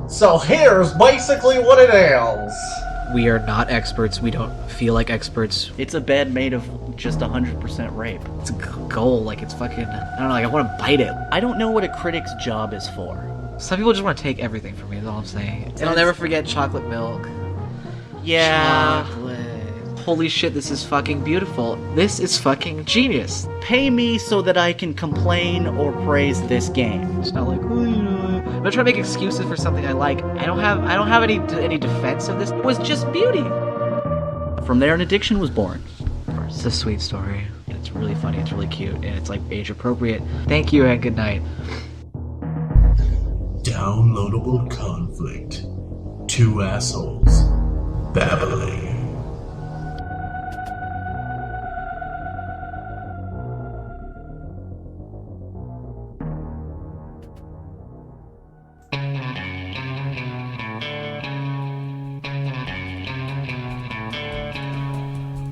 So here's basically what it is. We are not experts. We don't feel like experts. It's a bed made of just 100% rape. It's a goal. Like, it's fucking... I don't know, like, I want to bite it. I don't know what a critic's job is for. Some people just want to take everything from me, is all I'm saying. And I'll never forget chocolate milk. Yeah. Chocolate. Holy shit, this is fucking beautiful. This is fucking genius. Pay me so that I can complain or praise this game. It's not like, oh, you know, I'm not trying to make excuses for something I like. I don't have any defense of this. It was just beauty. From there, an addiction was born. It's a sweet story. It's really funny. It's really cute, and it's like age appropriate. Thank you and good night. Downloadable conflict. Two assholes babbling.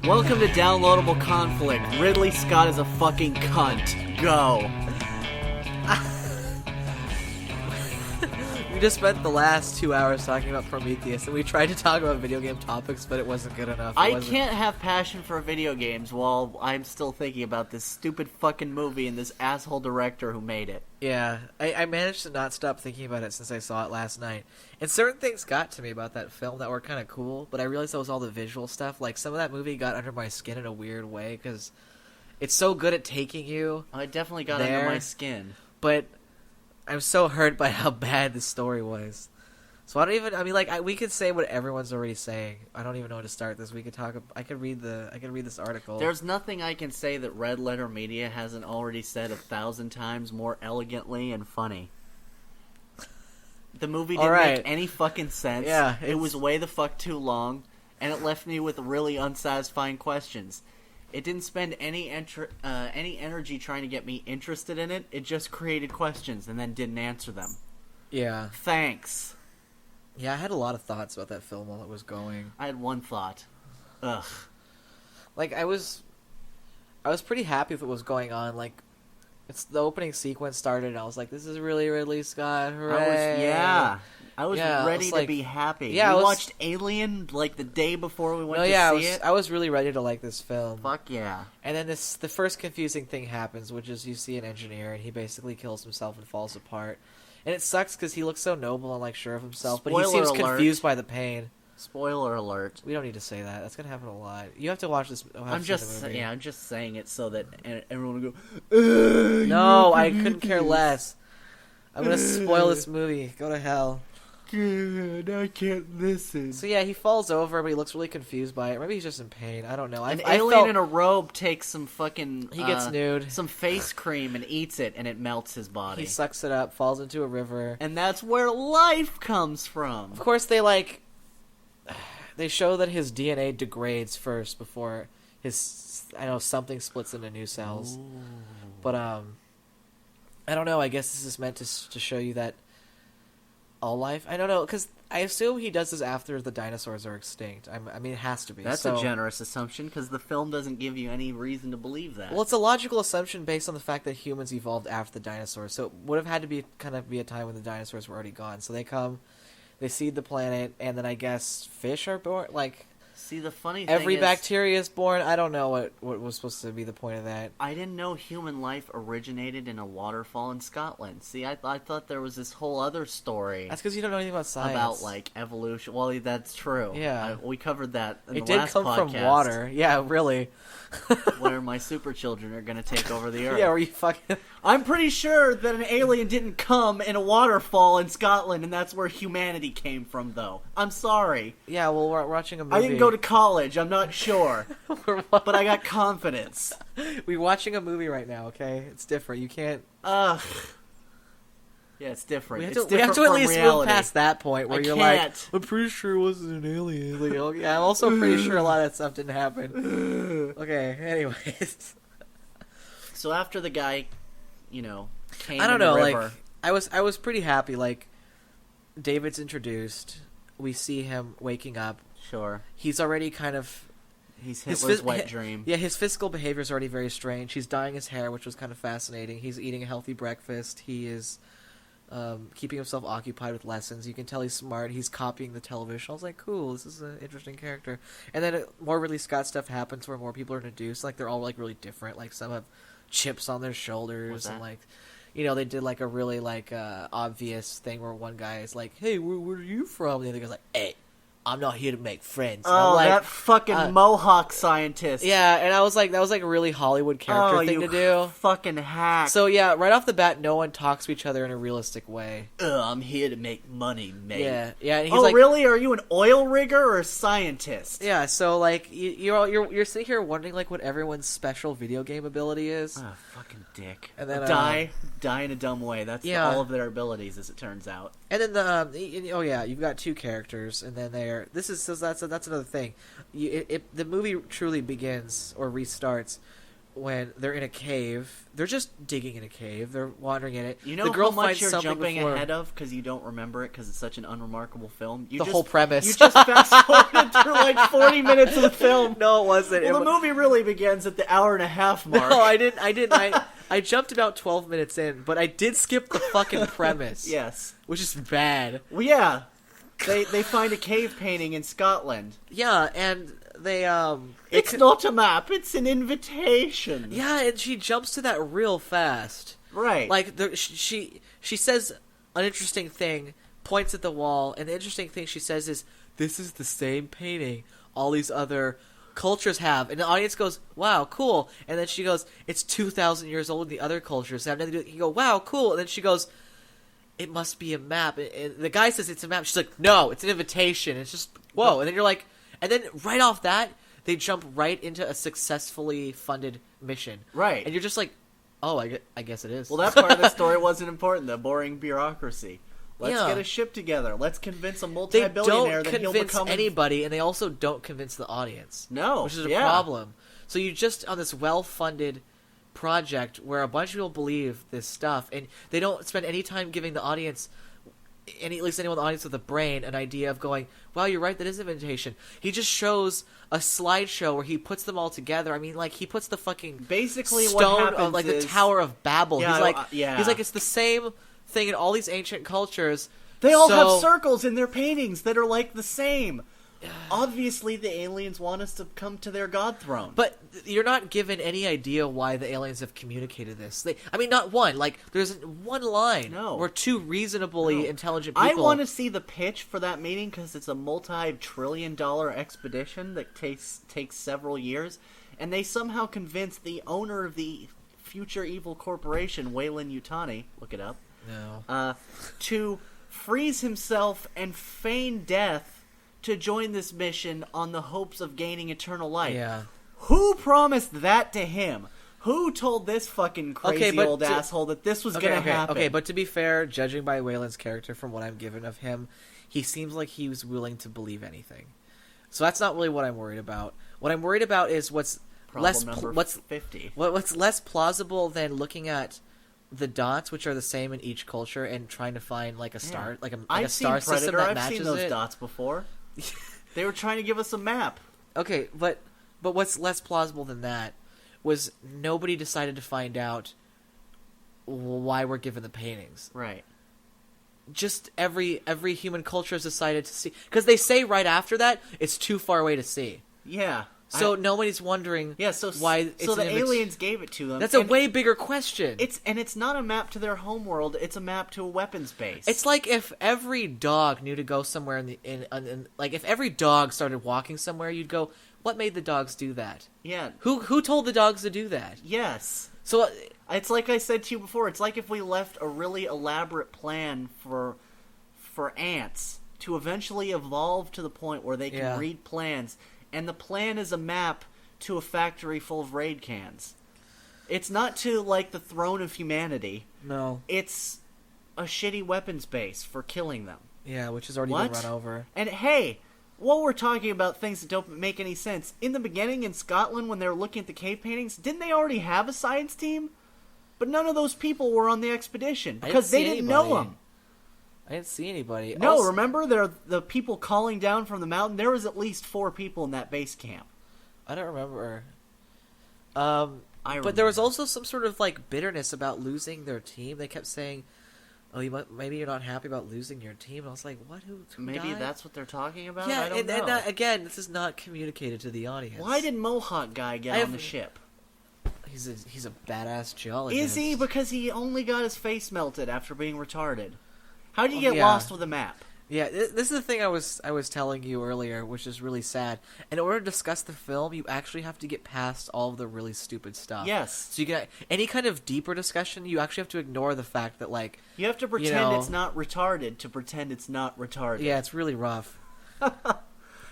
Welcome to Downloadable Conflict. Ridley Scott is a fucking cunt. Go. We just spent the last 2 hours talking about Prometheus, and we tried to talk about video game topics, but it wasn't good enough. I can't have passion for video games while I'm still thinking about this stupid fucking movie and this asshole director who made it. Yeah, I managed to not stop thinking about it since I saw it last night. And certain things got to me about that film that were kind of cool, but I realized that was all the visual stuff. Like, some of that movie got under my skin in a weird way, because it's so good at taking you I definitely got there, under my skin. But I'm so hurt by how bad the story was. So we could say what everyone's already saying. I don't even know how to start this. I could read this article. There's nothing I can say that Red Letter Media hasn't already said 1,000 times more elegantly and funny. The movie didn't make any fucking sense. Yeah, it was way the fuck too long, and it left me with really unsatisfying questions. It didn't spend any energy trying to get me interested in it. It just created questions and then didn't answer them. Yeah. Thanks. Yeah, I had a lot of thoughts about that film while it was going. I had one thought. Ugh. Like, I was pretty happy with what was going on. Like, it's the opening sequence started, and I was like, "This is really Ridley Scott, hooray!" I was ready to be happy. Yeah, we watched Alien like the day before we went to see it. I was really ready to like this film. Fuck yeah! And then the first confusing thing happens, which is you see an engineer, and he basically kills himself and falls apart. And it sucks because he looks so noble and like sure of himself, but he seems confused by the pain. Spoiler alert. We don't need to say that. That's gonna happen a lot. You have to watch this. I'm just saying it so that everyone will go. No, I couldn't care less. I'm gonna spoil this movie. Go to hell. God, I can't listen. So yeah, he falls over, but he looks really confused by it. Maybe he's just in pain. I don't know. An alien in a robe takes some fucking... He gets nude. Some face cream and eats it, and it melts his body. He sucks it up, falls into a river. And that's where life comes from. Of course, they show that his DNA degrades first before something splits into new cells. Ooh. But, I don't know. I guess this is meant to show you that all life? I don't know, because I assume he does this after the dinosaurs are extinct. I mean, it has to be. That's a generous assumption, because the film doesn't give you any reason to believe that. Well, it's a logical assumption based on the fact that humans evolved after the dinosaurs, so it would have had to be a time when the dinosaurs were already gone. So they come, they seed the planet, and then I guess fish are born, like... See, the funny thing every is, bacteria is born. I don't know what was supposed to be the point of that. I didn't know human life originated in a waterfall in Scotland. See, I thought there was this whole other story. That's because you don't know anything about science. About, like, evolution. Well, that's true. Yeah. We covered that in the last podcast. It did come from water. Yeah, really. Where my super children are going to take over the earth. Yeah, were you fucking... I'm pretty sure that an alien didn't come in a waterfall in Scotland, and that's where humanity came from, though. I'm sorry. Yeah, well, we're watching a movie. I didn't go to college, I'm not sure. But I got confidence. We're watching a movie right now, okay? It's different. You can't... Ugh. Yeah, it's different. We have to at least move past that point where you're can't. like, I'm pretty sure it wasn't an alien. Like, oh, yeah, I'm also pretty sure a lot of that stuff didn't happen. Okay, anyways. So after the guy, came I don't know, in the river, like, I was pretty happy. Like, David's introduced. We see him waking up. Sure. He's already kind of... He's Hitler's wet dream. Yeah, his physical behavior is already very strange. He's dyeing his hair, which was kind of fascinating. He's eating a healthy breakfast. He is keeping himself occupied with lessons. You can tell he's smart. He's copying the television. I was like, cool, this is an interesting character. And then more Ridley Scott stuff happens where more people are introduced. Like, they're all, like, really different. Like, some have chips on their shoulders. And, like, you know, they did, like, a really, like, obvious thing where one guy is like, hey, where are you from? And the other guy's like, hey, I'm not here to make friends. And Oh, like, that fucking Mohawk scientist. yeah, and I was like, that was like a really Hollywood character thing to do. Fucking hack. So yeah, right off the bat, no one talks to each other in a realistic way. I'm here to make money, mate. Yeah. And he's like, really? Are you an oil rigger or a scientist? Yeah. So like, you're sitting here wondering like what everyone's special video game ability is. Oh, fucking dick. And then die in a dumb way. That's all of their abilities, as it turns out. And then you've got two characters, and then that's another thing. The movie truly begins or restarts when they're in a cave. They're just digging in a cave. They're wandering in it. You know the girl how much finds you're jumping before... ahead of because you don't remember it because it's such an unremarkable film. Whole premise. You just fast-forwarded through like 40 minutes of the film. No, it wasn't. Well, the movie really begins at the hour and a half mark. No, I didn't. I jumped about 12 minutes in, but I did skip the fucking premise. Yes. Which is bad. Well, yeah. They find a cave painting in Scotland. Yeah, and they It's not a map, it's an invitation. Yeah, and she jumps to that real fast. Right. Like she says an interesting thing, points at the wall, and the interesting thing she says is, "This is the same painting all these other cultures have," and the audience goes, "Wow, cool!" And then she goes, "It's 2,000 years old. The other cultures have nothing to do." You go, "Wow, cool!" And then she goes, "It must be a map." And the guy says it's a map. She's like, "No, it's an invitation." It's just whoa. And then you're like, and then right off that, they jump right into a successfully funded mission. Right. And you're just like, oh, I guess it is. Well, that part of the story wasn't important. The boring bureaucracy. Let's Yeah. get a ship together. Let's convince a they multi-billionaire don't that he'll convince become anybody, and they also don't convince the audience. No, which is a yeah. problem. So you just on this well-funded project where a bunch of people believe this stuff, and they don't spend any time giving the audience, at least anyone in the audience with a brain, an idea of going, wow, you're right, that is an invitation. He just shows a slideshow where he puts them all together. I mean, like, he puts the fucking Basically, stone what happens of, like, is... the Tower of Babel. Yeah, He's like, it's the same thing in all these ancient cultures. They all have circles in their paintings that are, like, the same. Obviously, the aliens want us to come to their god throne. But you're not given any idea why the aliens have communicated this. Not one. Like, there's one line. No. Or two reasonably intelligent people. I want to see the pitch for that meeting because it's a multi-trillion-dollar expedition that takes several years. And they somehow convince the owner of the future evil corporation, Weyland Yutani, look it up, to freeze himself and feign death to join this mission on the hopes of gaining eternal life. Yeah. Who promised that to him? Who told this fucking crazy old asshole that this was going to happen? Okay, but to be fair, judging by Wayland's character from what I'm given of him, he seems like he was willing to believe anything. So that's not really what I'm worried about. What I'm worried about is what's less 50. What's less plausible than looking at the dots, which are the same in each culture, and trying to find like a star, like a star system that matches it. I've seen those dots before. They were trying to give us a map. Okay, but what's less plausible than that was nobody decided to find out why we're given the paintings. Right. Just every human culture has decided to see, because they say right after that it's too far away to see. Yeah. So nobody's wondering why it's so the aliens gave it to them. That's a way bigger question. It's not a map to their homeworld, it's a map to a weapons base. It's like if every dog knew to go somewhere like if every dog started walking somewhere, you'd go, what made the dogs do that? Yeah. Who told the dogs to do that? Yes. So it's like I said to you before, it's like if we left a really elaborate plan for ants to eventually evolve to the point where they can read plans. And the plan is a map to a factory full of raid cans. It's not to, like, the throne of humanity. No. It's a shitty weapons base for killing them. Yeah, which has already been run over. And, hey, while we're talking about things that don't make any sense, in the beginning in Scotland when they were looking at the cave paintings, didn't they already have a science team? But none of those people were on the expedition because they didn't know them. I didn't see anybody. No, remember? They're the people calling down from the mountain. There was at least 4 people in that base camp. I don't remember. But there was also some sort of, like, bitterness about losing their team. They kept saying, maybe you're not happy about losing your team. And I was like, what? Who Maybe died? that's what they're talking about? Yeah, I don't know. and again, this is not communicated to the audience. Why did Mohawk guy get on the ship? He's a badass geologist. Is he? Because he only got his face melted after being retarded. How do you get lost with a map? Yeah, this is the thing I was telling you earlier, which is really sad. In order to discuss the film, you actually have to get past all of the really stupid stuff. Yes. So you get any kind of deeper discussion, you actually have to ignore the fact that, like... You have to pretend it's not retarded to pretend it's not retarded. Yeah, it's really rough.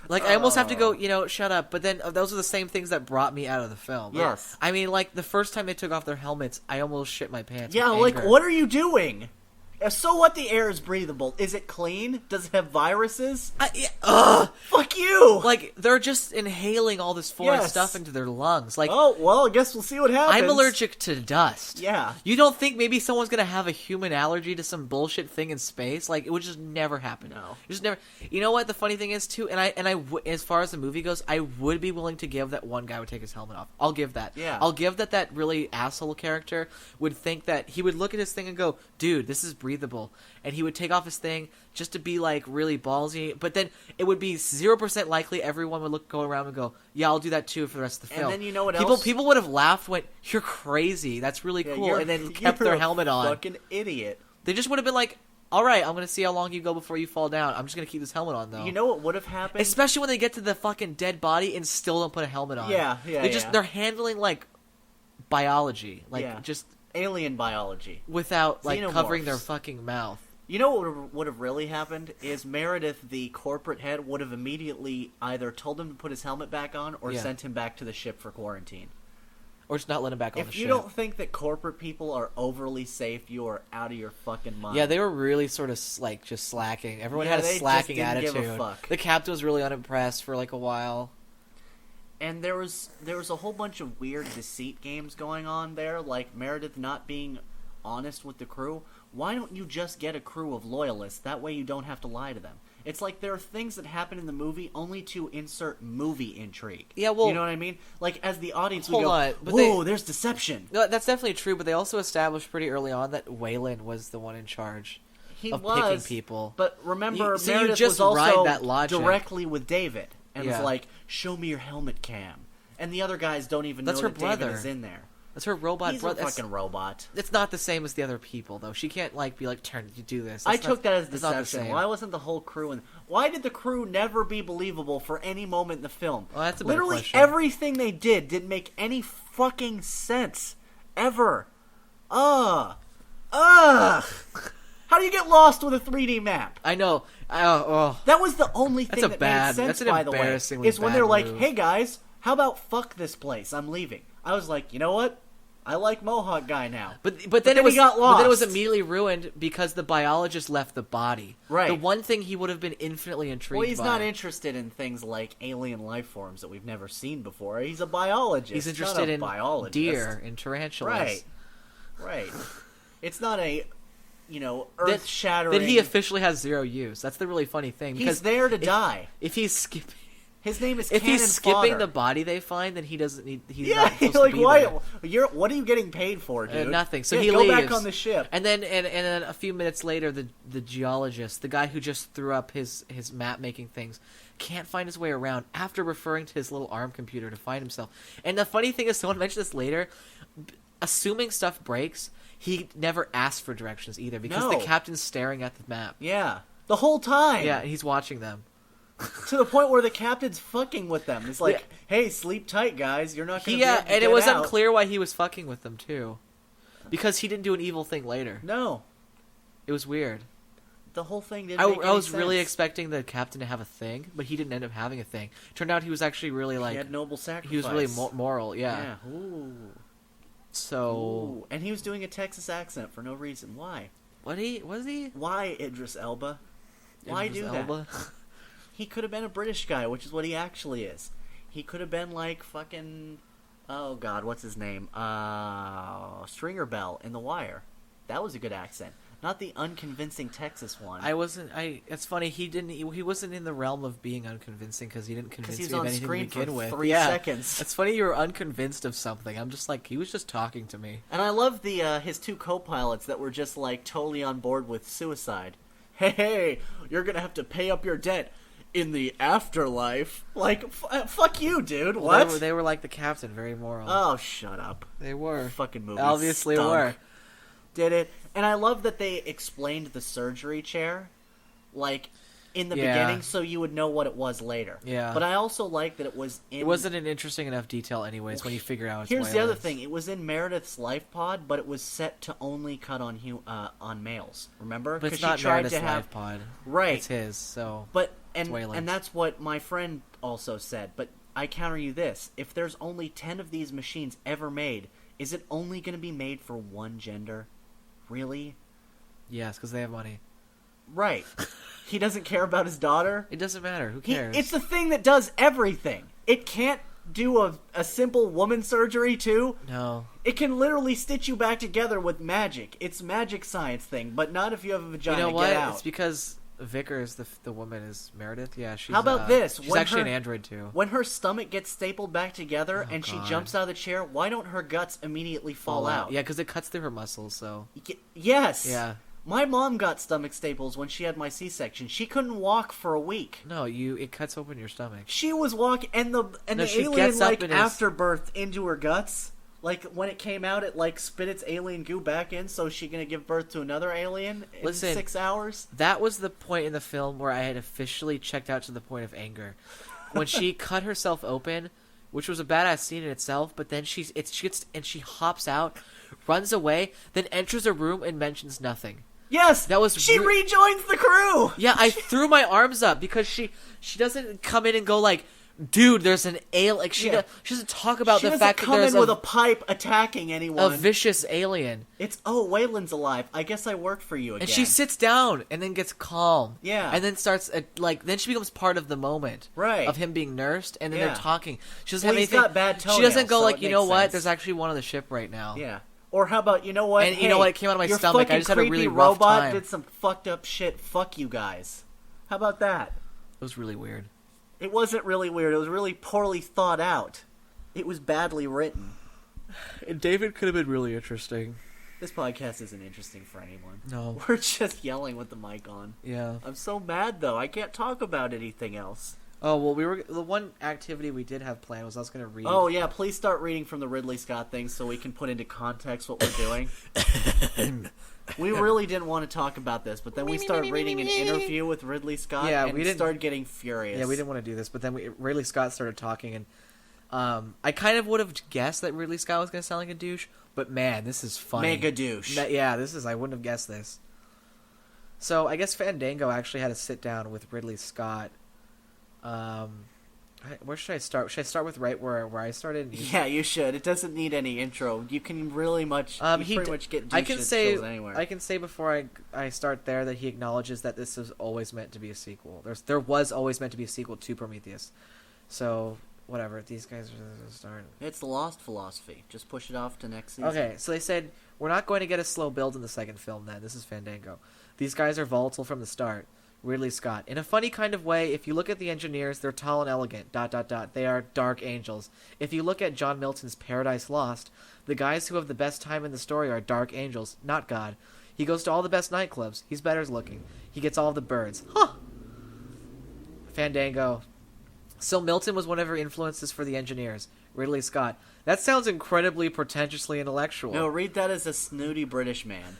Like, I almost have to go, shut up. But then those are the same things that brought me out of the film. Yes. I mean, like, the first time they took off their helmets, I almost shit my pants. Yeah, with like, anger. what are you doing? So what? The air is breathable. Is it clean? Does it have viruses? Fuck you! Like, they're just inhaling all this foreign stuff into their lungs. Like, oh, well, I guess we'll see what happens. I'm allergic to dust. Yeah. You don't think maybe someone's gonna have a human allergy to some bullshit thing in space? Like, it would just never happen. No. It just never. You know what? The funny thing is too, as far as the movie goes, I would be willing to give that one guy would take his helmet off. I'll give that. Yeah. I'll give that really asshole character would think that he would look at his thing and go, "Dude, this is breathable," and he would take off his thing just to be like really ballsy. But then it would be 0% likely everyone would go around and go, "Yeah, I'll do that too for the rest of the film." And then you know what people, else? People would have laughed, went, "You're crazy. That's really cool," and then kept their helmet on. Fucking idiot. They just would have been like, "All right, I'm going to see how long you go before you fall down. I'm just going to keep this helmet on, though." You know what would have happened? Especially when they get to the fucking dead body and still don't put a helmet on. Yeah. They're handling like biology, like just alien biology without like Xenomorphs. covering their fucking mouth. You know what would have really happened is Meredith, the corporate head, would have immediately either told him to put his helmet back on or sent him back to the ship for quarantine. Or just not let him back on the ship. ship. If you don't think that corporate people are overly safe, you are out of your fucking mind. Yeah, they were really sort of like just slacking. Everyone Yeah, had a they slacking just didn't attitude. give a fuck. The captain was really unimpressed for like a while. And there was a whole bunch of weird deceit games going on there, like Meredith not being honest with the crew. Why don't you just get a crew of loyalists? That way you don't have to lie to them. It's like there are things that happen in the movie only to insert movie intrigue. Yeah, well... You know what I mean? Like, as the audience we Hold go, on, but whoa, there's deception. No, that's definitely true, but they also established pretty early on that Waylon was the one in charge of picking people. But remember, so you Meredith just was ride also that logic. directly with David. And was Yeah. like, show me your helmet cam. And the other guys don't even know That's her that David brother. is in there. That's her robot He's brother. a fucking robot. It's not the same as the other people, though. She can't like be like, "Turn, you do this." I took that as it's not the deception. same. Why wasn't the whole crew in? Why did the crew never be believable for any moment in the film? Well, that's a better Literally question. everything they didn't make any fucking sense ever. Ugh. How do you get lost with a 3D map? I know. Oh. That was the only thing That's a that bad- made sense, that's an by the way, embarrassingly is when bad they're like, move. "Hey guys, how about fuck this place? I'm leaving." I was like, you know what? I like Mohawk guy now. But then he got But then it was lost. immediately ruined because the biologist left the body. Right. The one thing he would have been infinitely intrigued Well, he's by. not interested in things like alien life forms that we've never seen before. He's a biologist. He's not interested a in biologist. deer and tarantulas. Right. It's not a, earth-shattering... Then he officially has zero use. That's the really funny thing. He's Because there to die. if he's skipping... His name is If Cannon he's skipping Fodder. the body they find, then he doesn't need. He's Yeah, not supposed like to be why? there. What are you getting paid for, dude? Nothing. So Yeah, he go leaves. back on the ship. And then a few minutes later, the geologist, the guy who just threw up his map making things, can't find his way around after referring to his little ARM computer to find himself. And the funny thing is, someone mentioned this later. Assuming stuff breaks, he never asks for directions either because the captain's staring at the map. Yeah, the whole time. Yeah, and he's watching them. To the point where the captain's fucking with them. It's like, hey, sleep tight, guys. You're not going to be able to and get it was out. unclear why he was fucking with them too, because he didn't do an evil thing later. No, It was weird. the whole thing didn't make any I was sense. really expecting the captain to have a thing, but he didn't end up having a thing. Turned out he was actually really He like had noble sacrifice. he was really moral. Yeah. Ooh. So Ooh. And he was doing a Texas accent for no reason. Why? was he? Why Idris Elba? Why Idris do Elba? that? He could have been a British guy, which is what he actually is. He could have been like fucking... Oh, God, what's his name? Stringer Bell in The Wire. That was a good accent. Not the unconvincing Texas one. It's funny, he wasn't in the realm of being unconvincing because he didn't convince me he's of on anything screen to begin for with. 3 yeah. seconds. It's funny you were unconvinced of something. I'm just like, he was just talking to me. And I love his 2 co-pilots that were just like totally on board with suicide. Hey, you're gonna have to pay up your debt in the afterlife. Like, fuck you, dude. Well, What? they were like the captain, very moral. Oh, shut up. They were. Fucking movie Obviously stunk. were. Did it. And I love that they explained the surgery chair, like, in the beginning so you would know what it was later. Yeah. But I also like that it wasn't an interesting enough detail anyways when you figure out it's Here's the other wireless. thing. It was in Meredith's life pod, but it was set to only cut on males. Remember? But it's 'Cause not she tried Meredith's to have life pod. Right. It's his, so... But It's Wayland's. and that's what my friend also said. But I counter you this: if there's only 10 of these machines ever made, is it only going to be made for one gender? Really? Yes, because they have money. Right. He doesn't care about his daughter. It doesn't matter. Who cares? It's the thing that does everything. It can't do a simple woman surgery too. No. It can literally stitch you back together with magic. It's magic science thing, but not if you have a vagina. You know what? Get out. It's because Vickers, the woman, is Meredith. Yeah, she's. How about this? She's When actually her- an android too. When her stomach gets stapled back together and God. she jumps out of the chair, why don't her guts immediately fall out? Yeah, because it cuts through her muscles. So. Yes. Yeah. My mom got stomach staples when she had my C-section. She couldn't walk for a week. No, it cuts open your stomach. She was walking, and the she alien gets up like and is- afterbirth into her guts. Like when it came out, it like spit its alien goo back in. So she gonna give birth to another alien in Listen, 6 hours. That was the point in the film where I had officially checked out to the point of anger, when she cut herself open, which was a badass scene in itself. But then she hops out, runs away, then enters a room and mentions nothing. Yes, That was she re- rejoins the crew. Yeah, I threw my arms up because she doesn't come in and go like, dude, there's an alien. Like she doesn't talk about She the doesn't fact that come there's in with a pipe attacking a anyone. vicious alien. It's Wayland's alive. I guess I worked for you again. And she sits down and then gets calm. Yeah. And then starts then she becomes part of the moment. Right. Of him being nursed, and then Yeah. they're talking. She doesn't Well, have he's anything. got bad She doesn't toenails, go so like, it you know makes what? sense. There's actually one on the ship right now. Yeah. Or how about, you know what? And you know what? It came out of my your stomach. I fucking just had a really creepy rough robot time. did some fucked up shit. Fuck you guys. How about that? It was really weird. It wasn't really weird. It was really poorly thought out. It was badly written. And David could have been really interesting. This podcast isn't interesting for anyone. No. We're just yelling with the mic on. Yeah. I'm so mad, though. I can't talk about anything else. Oh, well, the one activity we did have planned was I was going to read. Oh, yeah, please start reading from the Ridley Scott thing so we can put into context what we're doing. We really didn't want to talk about this, but then we started reading an interview with Ridley Scott Yeah, and we didn't- started getting furious. Yeah, we didn't want to do this, but then Ridley Scott started talking, and I kind of would have guessed that Ridley Scott was going to sound like a douche, but man, this is funny. Mega douche. Yeah, I wouldn't have guessed this. So, I guess Fandango actually had to sit down with Ridley Scott. Where should I start? Should I start with right where I started? Yeah, you should. It doesn't need any intro. You can really much. You pretty much get douche I can say anywhere. I can say before I start there that he acknowledges that this was always meant to be a sequel. There was always meant to be a sequel to Prometheus. So whatever, these guys are starting. It's the Lost philosophy. Just push it off to next season. Okay, so they said we're not going to get a slow build in the second film. Then this is Fandango. These guys are volatile from the start. Ridley Scott. In a funny kind of way, if you look at the engineers, they're tall and elegant, ... They are dark angels. If you look at John Milton's Paradise Lost, the guys who have the best time in the story are dark angels, not God. He goes to all the best nightclubs. He's better looking. He gets all of the birds. Huh! Fandango. So Milton was one of her influences for the engineers. Ridley Scott. That sounds incredibly pretentiously intellectual. No, read that as a snooty British man,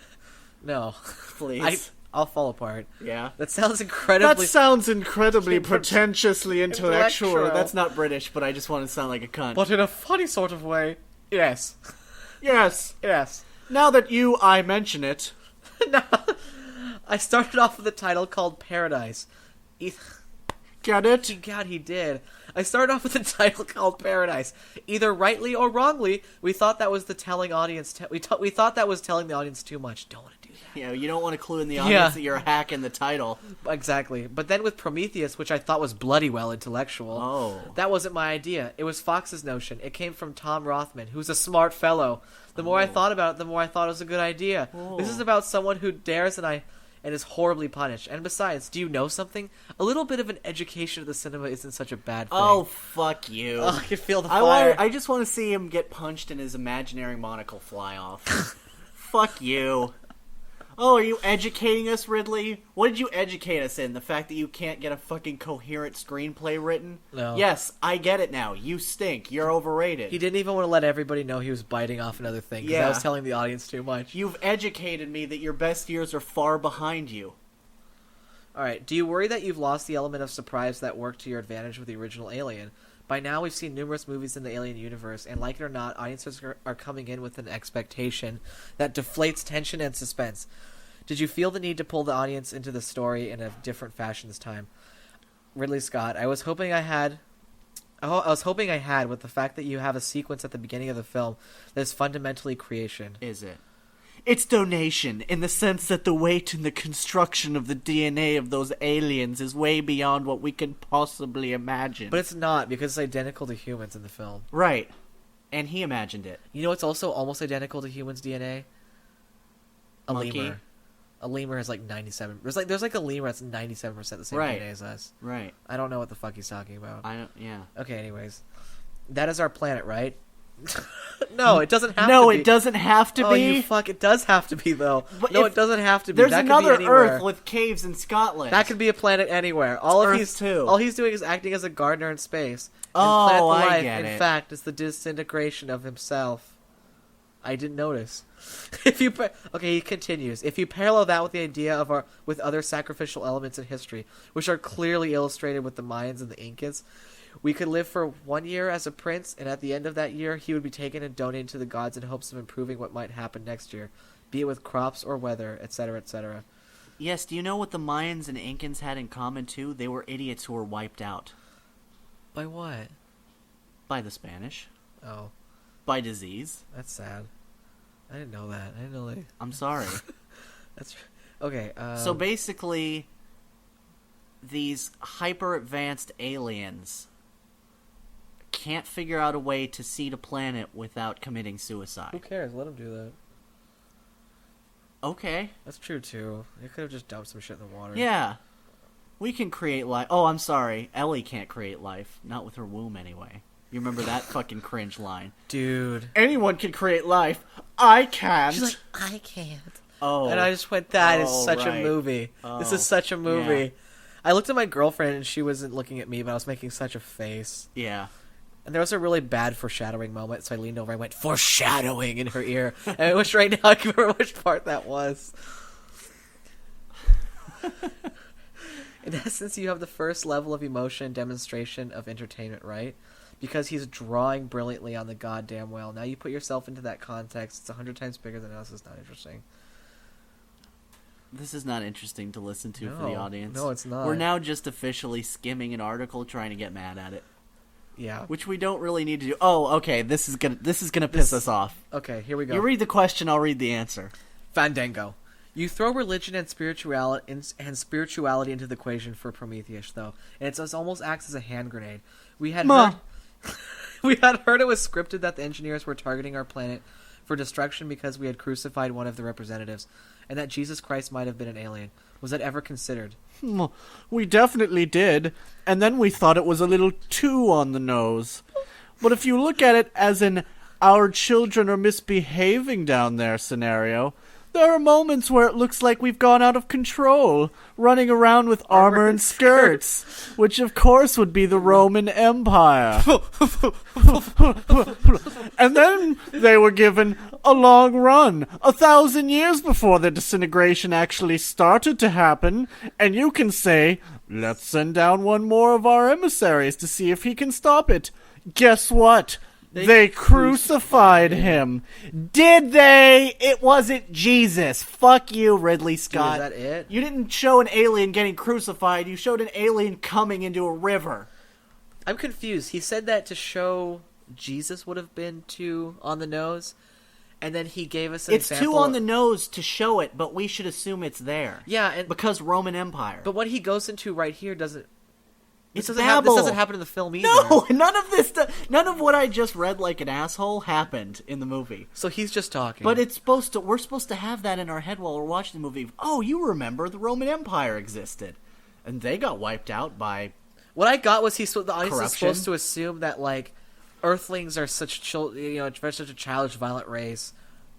No. please. I'll fall apart. Yeah. That sounds incredibly... pretentiously intellectual. That's not British, but I just want to sound like a cunt. But in a funny sort of way, yes. yes. Yes. Now that I mention it. No. I started off with a title called Paradise. Get it? God, he did. I started off with a title called Paradise. Either rightly or wrongly, we thought that was the telling audience. We thought that was telling the audience too much. Don't want to do that. You don't want to clue in the audience that you're hacking the title. Exactly. But then with Prometheus, which I thought was bloody well intellectual, that wasn't my idea. It was Fox's notion. It came from Tom Rothman, who's a smart fellow. The more I thought about it, the more I thought it was a good idea. This is about someone who dares and is horribly punished. And besides, do you know something? A little bit of an education of the cinema isn't such a bad thing. Oh, fuck you. Oh, I can feel the fire. I just want to see him get punched and his imaginary monocle fly off. Fuck you. Oh, are you educating us, Ridley? What did you educate us in? The fact that you can't get a fucking coherent screenplay written? No. Yes, I get it now. You stink. You're overrated. He didn't even want to let everybody know he was biting off another thing, because I was telling the audience too much. You've educated me that your best years are far behind you. Alright, do you worry that you've lost the element of surprise that worked to your advantage with the original Alien? By now, we've seen numerous movies in the Alien universe, and like it or not, audiences are coming in with an expectation that deflates tension and suspense. Did you feel the need to pull the audience into the story in a different fashion this time? Ridley Scott, I was hoping I had with the fact that you have a sequence at the beginning of the film that is fundamentally creation. Is it? It's donation, in the sense that the weight and the construction of the DNA of those aliens is way beyond what we can possibly imagine. But it's not, because it's identical to humans in the film. Right. And he imagined it. You know it's also almost identical to humans' DNA? A Monkey? lemur. A lemur has like 97. There's like a lemur that's 97% the same DNA as us. Right. I don't know what the fuck he's talking about. Yeah. Okay, anyways. That is our planet, right? No, it doesn't have to be. No, it doesn't have to be. Oh, you fuck. It does have to be, though. But no, it doesn't have to be. There's that another could be anywhere. Earth with caves in Scotland. That could be a planet anywhere. All he's doing is acting as a gardener in space. And Planet Life, in fact, is the disintegration of himself. I didn't notice. Okay, he continues. If you parallel that with the idea with other sacrificial elements in history, which are clearly illustrated with the Mayans and the Incas, we could live for 1 year as a prince, and at the end of that year, he would be taken and donated to the gods in hopes of improving what might happen next year, be it with crops or weather, etc., etc. Yes, do you know what the Mayans and Incans had in common, too? They were idiots who were wiped out. By what? By the Spanish. Oh. By disease. That's sad. I didn't know that. I didn't know they... I'm sorry. That's... Okay, So basically, these hyper-advanced aliens can't figure out a way to seed a planet without committing suicide. Who cares? Let them do that. Okay. That's true, too. They could have just dumped some shit in the water. Yeah. We can create life. Oh, I'm sorry. Ellie can't create life. Not with her womb, anyway. You remember that fucking cringe line? Dude. Anyone can create life. I can't. She's like, I can't. Oh. And I just went, that is such a movie. Oh. This is such a movie. Yeah. I looked at my girlfriend, and she wasn't looking at me, but I was making such a face. Yeah. And there was a really bad foreshadowing moment, so I leaned over and went, foreshadowing, in her ear. And I wish right now I could remember which part that was. In essence, you have the first level of emotion and demonstration of entertainment, right? Because he's drawing brilliantly on the goddamn well. Now you put yourself into that context. It's 100 times bigger than us. It's not interesting. This is not interesting to listen to for the audience. No, it's not. We're now just officially skimming an article trying to get mad at it. Yeah. Which we don't really need to do. Oh, okay. This is gonna piss us off. Okay, here we go. You read the question, I'll read the answer. Fandango. You throw religion and spirituality into the equation for Prometheus, though, and it almost acts as a hand grenade. We had heard it was scripted that the engineers were targeting our planet for destruction because we had crucified one of the representatives, and that Jesus Christ might have been an alien. Was that ever considered? We definitely did, and then we thought it was a little too on the nose. But if you look at it as an our children are misbehaving down there scenario, there are moments where it looks like we've gone out of control, running around with armor and skirts, which of course would be the Roman Empire. And then they were given a long run, 1,000 years before the disintegration actually started to happen, and you can say, let's send down one more of our emissaries to see if he can stop it. Guess what? They crucified him. Did they? It wasn't Jesus. Fuck you, Ridley Scott. Dude, is that it? You didn't show an alien getting crucified. You showed an alien coming into a river. I'm confused. He said that to show Jesus would have been too on the nose, and then he gave us an example. It's too on the nose to show it, but we should assume it's there. Yeah, and because Roman Empire. But what he goes into right here doesn't. This doesn't happen in the film either. No, none of what I just read like an asshole happened in the movie. So he's just talking. But we're supposed to have that in our head while we're watching the movie. Oh, you remember the Roman Empire existed, and they got wiped out by. What I got was the audience is corruption. supposed to assume that like Earthlings are such a childish, violent race.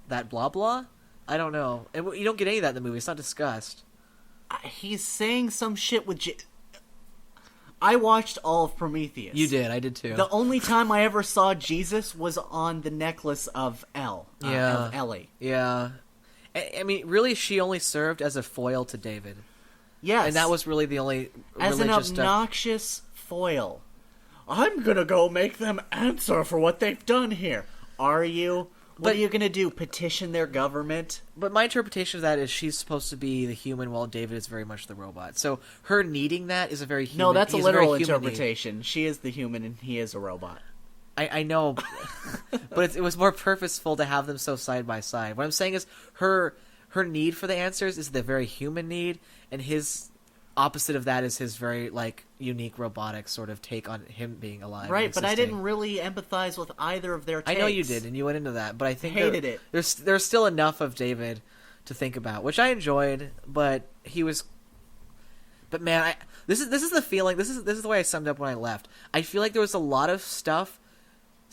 That blah blah. I don't know. And you don't get any of that in the movie. It's not discussed. He's saying some shit with. I watched all of Prometheus. You did. I did too. The only time I ever saw Jesus was on the necklace of of Ellie. Yeah. I mean, really, she only served as a foil to David. Yes. And that was really the only as an obnoxious foil. I'm gonna go make them answer for what they've done here. Are you? What are you gonna do? Petition their government? But my interpretation of that is she's supposed to be the human while David is very much the robot. So her needing that is a very human. No, that's a literal interpretation. Need. She is the human and he is a robot. I know, but it was more purposeful to have them so side by side. What I'm saying is her need for the answers is the very human need, and his opposite of that is his very like unique robotic sort of take on him being alive. Right, but I didn't really empathize with either of their takes. I know you did, and you went into that, but I think hated it. There's still enough of David to think about, which I enjoyed, but he was. But man, this is the feeling. This is the way I summed up when I left. I feel like there was a lot of stuff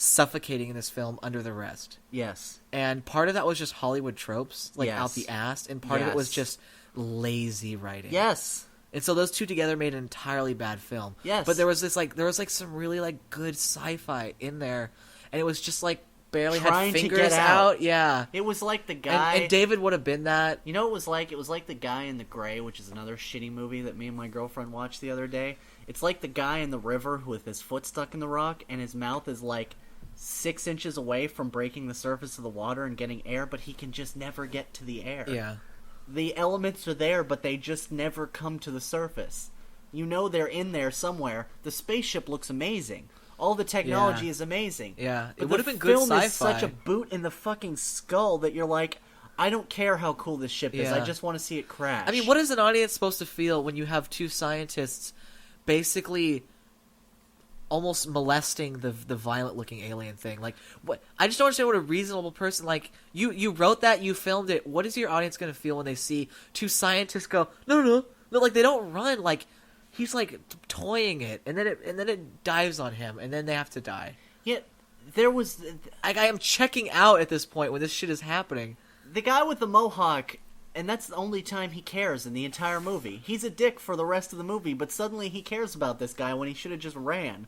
suffocating in this film under the rest. Yes, and part of that was just Hollywood tropes, like out the ass, and part of it was just lazy writing. Yes. And so those two together made an entirely bad film. Yes. But there was some really like good sci-fi in there, and it was just like barely trying had fingers to get out. Yeah. It was like the guy. And David would have been that. You know what it was like? It was like The Guy in the Gray, which is another shitty movie that me and my girlfriend watched the other day. It's like the guy in the river with his foot stuck in the rock, and his mouth is like 6 inches away from breaking the surface of the water and getting air, but he can just never get to the air. Yeah. The elements are there, but they just never come to the surface. You know they're in there somewhere. The spaceship looks amazing. All the technology is amazing. Yeah, but it would have been good sci-fi. The film is sci-fi. such a boot in the fucking skull that you're like, I don't care how cool this ship is. I Yeah. just want to see it crash. I mean, what is an audience supposed to feel when you have two scientists basically almost molesting the violent-looking alien thing? Like, what? I just don't understand what a reasonable person, like, you wrote that, you filmed it. What is your audience going to feel when they see two scientists go, no, like, they don't run, like, he's, like, toying it, and then it dives on him, and then they have to die. Yeah, there was... I am checking out at this point when this shit is happening. The guy with the mohawk, and that's the only time he cares in the entire movie. He's a dick for the rest of the movie, but suddenly he cares about this guy when he should have just ran.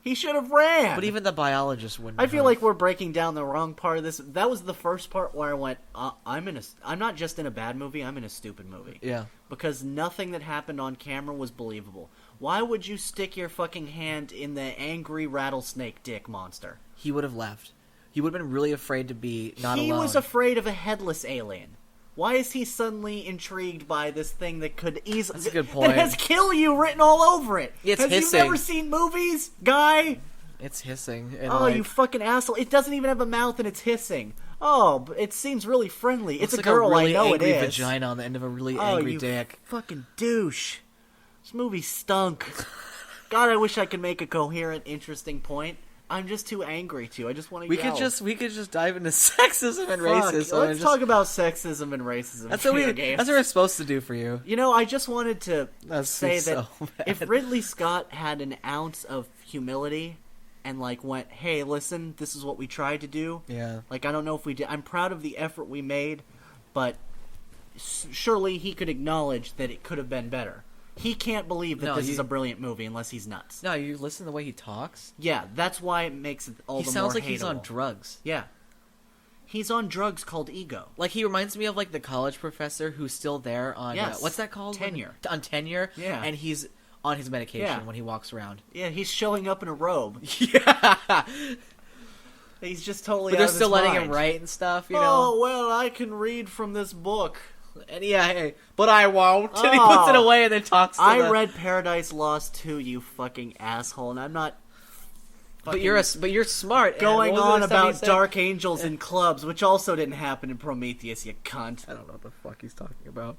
He should have ran! But even the biologist wouldn't I feel have. like we're breaking down the wrong part of this. That was the first part where I went, I'm not just in a bad movie, I'm in a stupid movie. Yeah. Because nothing that happened on camera was believable. Why would you stick your fucking hand in the angry rattlesnake dick monster? He would have left. He would have been really afraid to be not He alone. was afraid of a headless alien. Why is he suddenly intrigued by this thing that could easily... That's a good point. That has "kill you" written all over it. It's Have hissing. you never seen movies, guy? It's hissing. And Oh, like, you fucking asshole. It doesn't even have a mouth and it's hissing. Oh, but it seems really friendly. It's a like girl, a really I know angry it is. vagina on the end of a really Oh, angry you dick. fucking douche. This movie stunk. God, I wish I could make a coherent, interesting point. I'm just too angry to. I just want to We yell. could just dive into sexism and Fuck, racism. let's talk about sexism and racism. That's in what video games. that's what we're supposed to do for you. You know, I just wanted to That's say so that bad. if Ridley Scott had an ounce of humility and like went, "Hey, listen, this is what we tried to do." Yeah. Like, I don't know if we did. I'm proud of the effort we made, but surely he could acknowledge that it could have been better. He can't believe that No, this you- is a brilliant movie unless he's nuts. No, you listen to the way he talks. Yeah, that's why it makes it all He the sounds more like he's on hateable. drugs. Yeah. He's on drugs called ego. Like, he reminds me of, like, the college professor who's still there on... Yes. what's that called? Tenure. On tenure? Yeah. And he's on his medication Yeah. when he walks around. Yeah, he's showing up in a robe. Yeah! He's just totally. But they're out of still his letting mind. him write and stuff, you know. Oh well, I can read from this book. And yeah, hey, but I won't. And he puts it away and then talks to I read Paradise Lost too, you fucking asshole, and I'm not. But you're smart. Going What was on the other stuff he about said? dark angels in clubs, which also didn't happen in Prometheus, you cunt. I don't know what the fuck he's talking about.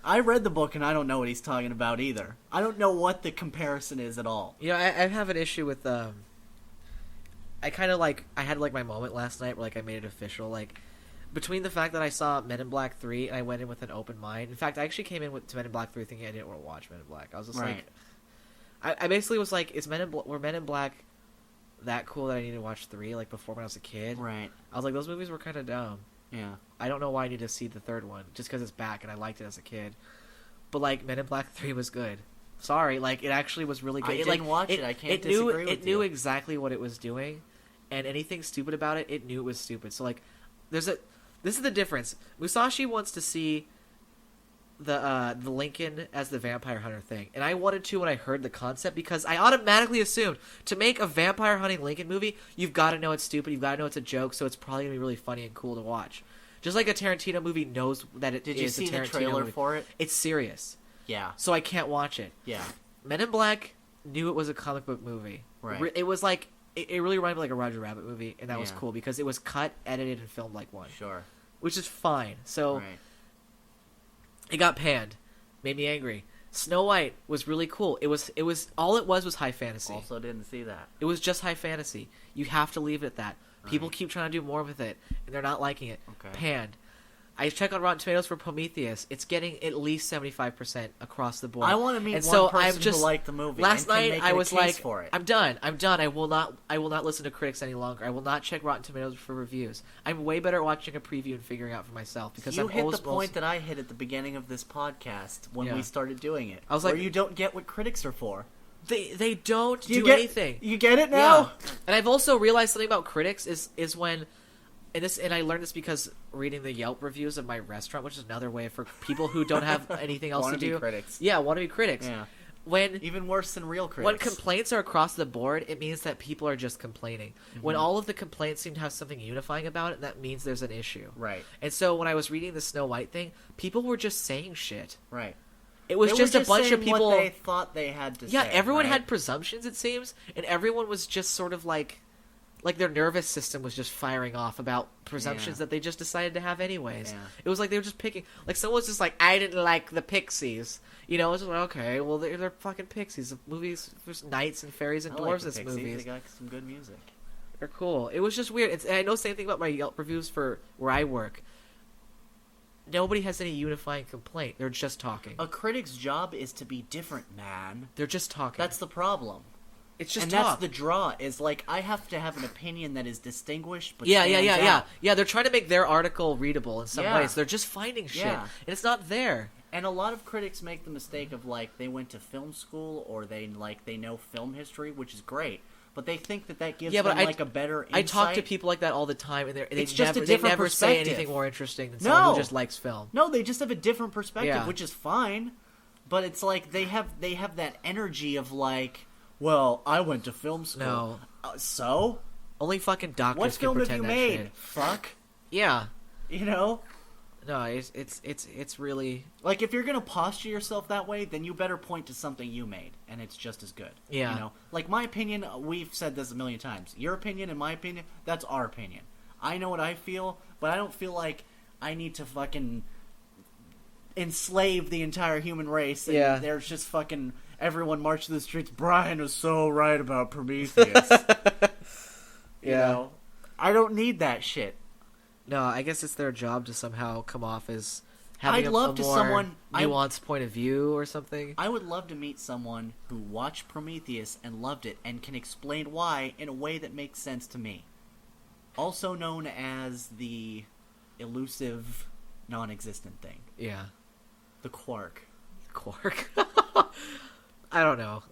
I read the book and I don't know what he's talking about either. I don't know what the comparison is at all. You know, I have an issue with I kind of I had my moment last night where I made it official. Between the fact that I saw Men in Black 3 and I went in with an open mind. In fact, I actually came in to Men in Black 3 thinking I didn't want to watch Men in Black. I was just Right. I basically was were Men in Black that cool that I needed to watch 3 before when I was a kid? Right. I was like, those movies were kind of dumb. Yeah. I don't know why I need to see the third one just because it's back and I liked it as a kid. But Men in Black 3 was good. Sorry, it actually was really good. I didn't watch it. I can't disagree with you. It knew exactly what it was doing, and anything stupid about it, it knew it was stupid. So this is the difference. Musashi wants to see the Lincoln as the vampire hunter thing, and I wanted to when I heard the concept because I automatically assumed to make a vampire hunting Lincoln movie, you've got to know it's stupid, you've got to know it's a joke, so it's probably gonna be really funny and cool to watch. Just like a Tarantino movie knows that it Did is you see a Tarantino the trailer movie. for it? It's serious, Yeah. so I can't watch it. Yeah. Men in Black knew it was a comic book movie. Right. It was it really reminded me of a Roger Rabbit movie, and that was Yeah. cool because it was cut, edited, and filmed like one. Sure. Which is fine. So Right. it got panned, made me angry. Snow White was really cool. It was all it was high fantasy. Also didn't see that. It was just high fantasy. You have to leave it at that. People Right. keep trying to do more with it, and they're not liking it. Okay. Panned. I check on Rotten Tomatoes for Prometheus. It's getting at least 75% across the board. I want to meet and one so person I'm just, who liked the movie. Last and can night make I a was case like, for it. I'm done. I will not listen to critics any longer. I will not check Rotten Tomatoes for reviews. I'm way better at watching a preview and figuring out for myself because you I'm hit always the point that I hit at the beginning of this podcast when Yeah. we started doing it. I was where like- you don't get what critics are for. They don't You do get, anything. You get it now? Yeah. And I've also realized something about critics is when and I learned this because reading the Yelp reviews of my restaurant, which is another way for people who don't have anything else to Wannabe do. critics. Yeah, wannabe critics. Yeah. When Even worse than real critics. when complaints are across the board, it means that people are just complaining. When all of the complaints seem to have something unifying about it, that means there's an issue. Right. And so when I was reading the Snow White thing, people were just saying shit. Right. It was They just were a bunch of saying people. what they thought they had to Yeah, say. everyone right? had presumptions, it seems, and everyone was just sort of like their nervous system was just firing off about presumptions Yeah. that they just decided to have anyways. Yeah. It was like they were just picking. Someone was just like, I didn't like the Pixies. You know, it's just like, okay, well, they're fucking Pixies. The movies, there's knights and fairies and I like dwarves the in this Pixies. movies. They got some good music. They're cool. It was just weird. And I know the same thing about my Yelp reviews for where I work. Nobody has any unifying complaint. They're just talking. A critic's job is to be different, man. They're just talking. That's the problem. It's just And talk. that's the draw, is I have to have an opinion that is distinguished, but Yeah. stands out. Yeah, they're trying to make their article readable in some Yeah. ways. They're just finding shit. Yeah. And it's not there. And a lot of critics make the mistake of they went to film school or they know film history, which is great, but they think that gives Yeah, but them I- a better insight. I talk to people like that all the time, and they It's just a never, different they never say perspective. anything more interesting than someone No. who just likes film. No, they just have a different perspective, Yeah. which is fine. But it's they have that energy of well, I went to film school. No. So Only fucking doctors what can film have pretend you that made? shit. Fuck. Yeah. You know? No, it's really If you're gonna posture yourself that way, then you better point to something you made, and it's just as good. Yeah. You know? My opinion, we've said this a million times. Your opinion and my opinion, that's our opinion. I know what I feel, but I don't feel like I need to fucking enslave the entire human race. And Yeah. there's just fucking everyone march through the streets. Brian is so right about Prometheus. You know? I don't need that shit. no. I guess it's their job to somehow come off as having I'd a love to more someone- nuanced point of view or something. I would love to meet someone who watched Prometheus and loved it and can explain why in a way that makes sense to me. Also known as the elusive, non-existent thing. Yeah. The quark. Quark. I don't know.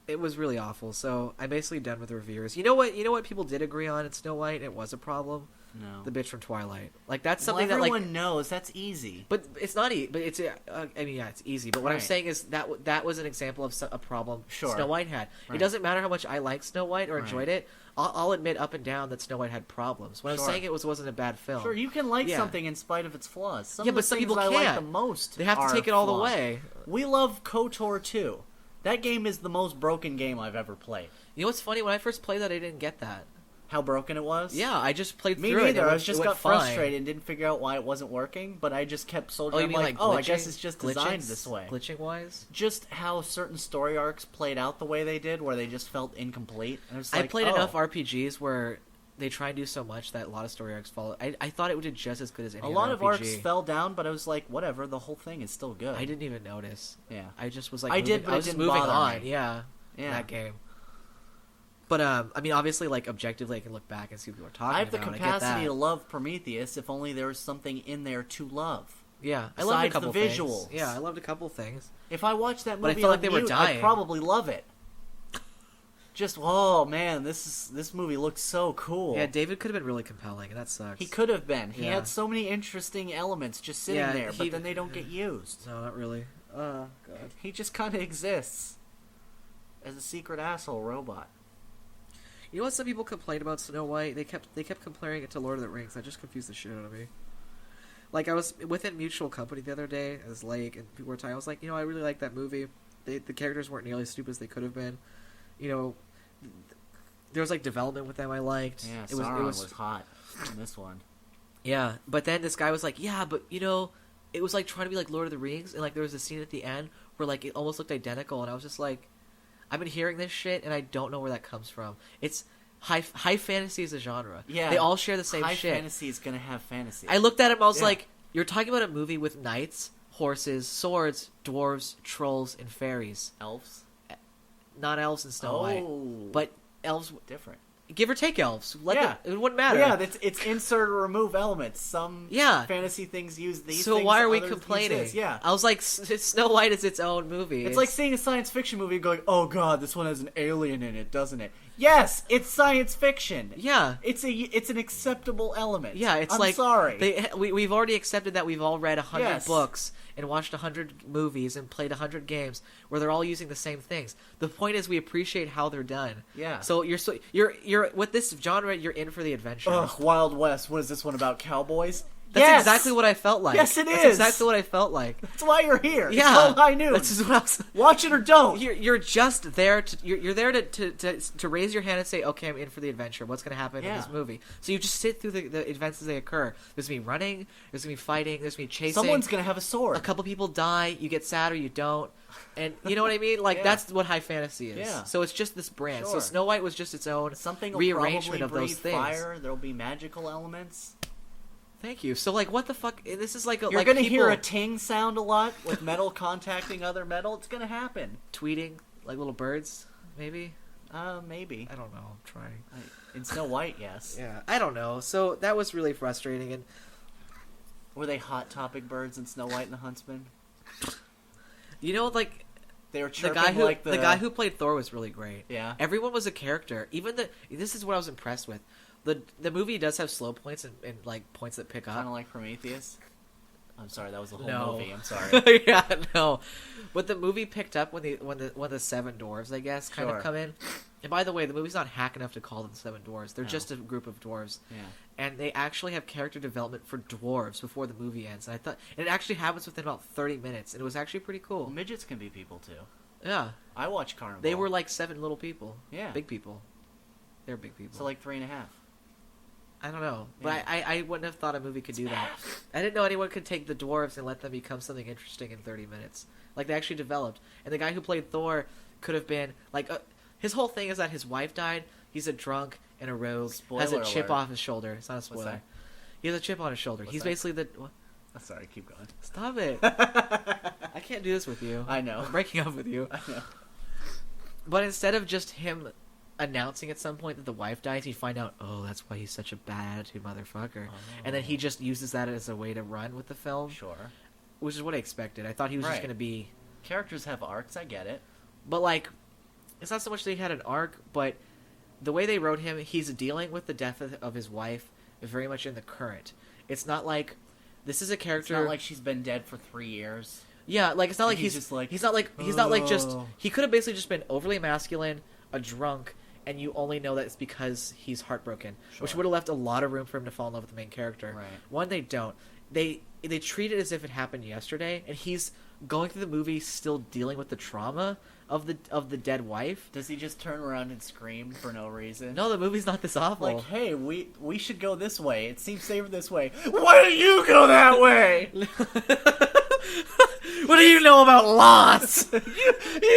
it was really awful. So I'm basically done with the reviewers. You know what? You know what people did agree on in Snow White? It was a problem. No. The bitch from Twilight. Like that's Well, something that like everyone knows. That's easy. But it's not easy. But it's I mean, yeah, it's easy. But what I'm Right. saying is that was an example of a problem Sure. Snow White had. Right. It doesn't matter how much I like Snow White or Right. enjoyed it. I'll admit up and down that Snow White had problems. What I'm Sure. saying it wasn't a bad film. Sure, you can like Yeah. something in spite of its flaws. Some Yeah, of but the some things people I like can't. the most They have to are take it all the flaws. way. We love KOTOR 2. That game is the most broken game I've ever played. You know what's funny? When I first played that, I didn't get that. How broken it was? Yeah, I just played Me through neither. it. I It just went got fine. frustrated and didn't figure out why it wasn't working, but I just kept soldiering. Oh, you I'm mean like, like glitching? I guess it's just designed this way. Glitching wise? Just how certain story arcs played out the way they did, where they just felt incomplete. And I played enough RPGs where they try and do so much that a lot of story arcs fall. I thought it would do just as good as any A lot other of RPG. arcs fell down, but I was like, whatever. The whole thing is still good. I didn't even notice. Yeah. I just was like, I did, but I it was just didn't moving bother on. me. Yeah, Yeah. that game. But I mean, obviously, like objectively, I can look back and see what people are talking about. I have the get capacity that. to love Prometheus if only there was something in there to love. Yeah, I loved a besides couple the things. visuals. Yeah, I loved a couple things. If I watched that But I movie felt on like they were mute, dying. I'd probably love it. Just, oh man, this movie looks so cool. Yeah, David could have been really compelling, and that sucks. He could have been. He Yeah. had so many interesting elements just sitting Yeah, there, but then they don't get used. No, not really. God. He just kind of exists as a secret asshole robot. You know what? Some people complained about Snow White. They kept comparing it to Lord of the Rings. That just confused the shit out of me. Like I was within mutual company the other day as Lake, and people were talking. I was like, I really like that movie. The characters weren't nearly as stupid as they could have been. There was like development with them I liked. Yeah, it Sauron was was hot in this one. Yeah, but then this guy was like, yeah, but it was like trying to be like Lord of the Rings, and like there was a scene at the end where like it almost looked identical, and I was just like, I've been hearing this shit, and I don't know where that comes from. It's high fantasy is a genre. Yeah, they all share the same high shit. fantasy is gonna have fantasy. I looked at him, I was Yeah. like, you're talking about a movie with knights, horses, swords, dwarves, trolls, and fairies. Elves. Not elves in Snow White, but elves. different. Give or take elves. Yeah. It wouldn't matter. Yeah, it's insert or remove elements. Some Yeah. fantasy things use these. So things, why are we others use complaining? this. Yeah, I was like, Snow White is its own movie. it's like seeing a science fiction movie and going, "Oh God, this one has an alien in it, doesn't it?" Yes, it's science fiction. Yeah. It's an acceptable element. Yeah, it's I'm like sorry. we've already accepted that we've all read 100 Yes. books and watched 100 movies and played 100 games where they're all using the same things. The point is we appreciate how they're done. Yeah. So you're with this genre, you're in for the adventure. Ugh, Wild West. What is this one about? Cowboys? That's Yes! exactly what I felt like. Yes, it That's is. exactly what I felt like. That's why you're here. Yeah, It's all I knew. That's just what I was. Watch it or don't. You're just there to you're there to raise your hand and say, okay, I'm in for the adventure. What's going to happen in Yeah. this movie? So you just sit through the events as they occur. There's gonna be running. There's gonna be fighting. There's gonna be chasing. Someone's gonna have a sword. A couple people die. You get sad or you don't. And you know what I mean? Like Yeah. that's what high fantasy is. Yeah. So it's just this brand. So Sure. Snow White was just its own Something will rearrangement probably of those breathe things. fire. There'll be magical elements. Thank you. So like, what the fuck? This is like You're like gonna people hear a ting sound a lot with metal contacting other metal. It's gonna happen. tweeting like little birds, maybe. Maybe. I don't know. I'm trying. In Snow White, yes. Yeah, I don't know. So that was really frustrating, and Were they hot topic birds in Snow White and the Huntsman? like They were the chirping guy who like the guy who played Thor was really great. Yeah. Everyone was a character. Even this is what I was impressed with. The movie does have slow points and like points that pick Kind up. of like Prometheus. I'm sorry, that was the whole No. movie. I'm sorry. Yeah, no. But the movie picked up when the seven dwarves, I guess, kind Sure. of come in. And by the way, the movie's not hack enough to call them seven dwarves. They're No. just a group of dwarves. Yeah. And they actually have character development for dwarves before the movie ends. And it actually happens within about 30 minutes, and it was actually pretty cool. Well, midgets can be people too. Yeah. I watch Carnival. They were like seven little people. Yeah. Big people. They're big people. so like 3.5. I don't know. But Yeah. I wouldn't have thought a movie could do that. I didn't know anyone could take the dwarves and let them become something interesting in 30 minutes. Like, they actually developed. And the guy who played Thor could have been, like, his whole thing is that his wife died. He's a drunk and a rogue. Has a Spoiler chip alert. off his shoulder. It's not a spoiler. that? He has a chip on his shoulder. What's He's that? basically the... What? Oh, sorry, keep going. Stop it. I can't do this with you. I know. I'm breaking up with you. I know. But instead of just him announcing at some point that the wife dies, you find out, oh, that's why he's such a bad attitude motherfucker. And then he just uses that as a way to run with the film, Sure. which is what I expected. I thought he was just Right. going to be... Characters have arcs. I get it. But, like, it's not so much that he had an arc, but the way they wrote him, he's dealing with the death of his wife very much in the current. It's not like this is a character. It's not like she's been dead for 3 years. Yeah, like it's not like he's just like he's not like just he could have basically just been overly masculine, a drunk, and you only know that it's because he's heartbroken, which would have left a lot of room for him to fall in love with the main character. Right. One, they don't. They treat it as if it happened yesterday, and he's going through the movie still dealing with the trauma of the dead wife. Does he just turn around and scream for no reason? No, the movie's not this awful. Like, hey, we should go this way. It seems safer this way. Why don't you go that way? What do you know about loss? You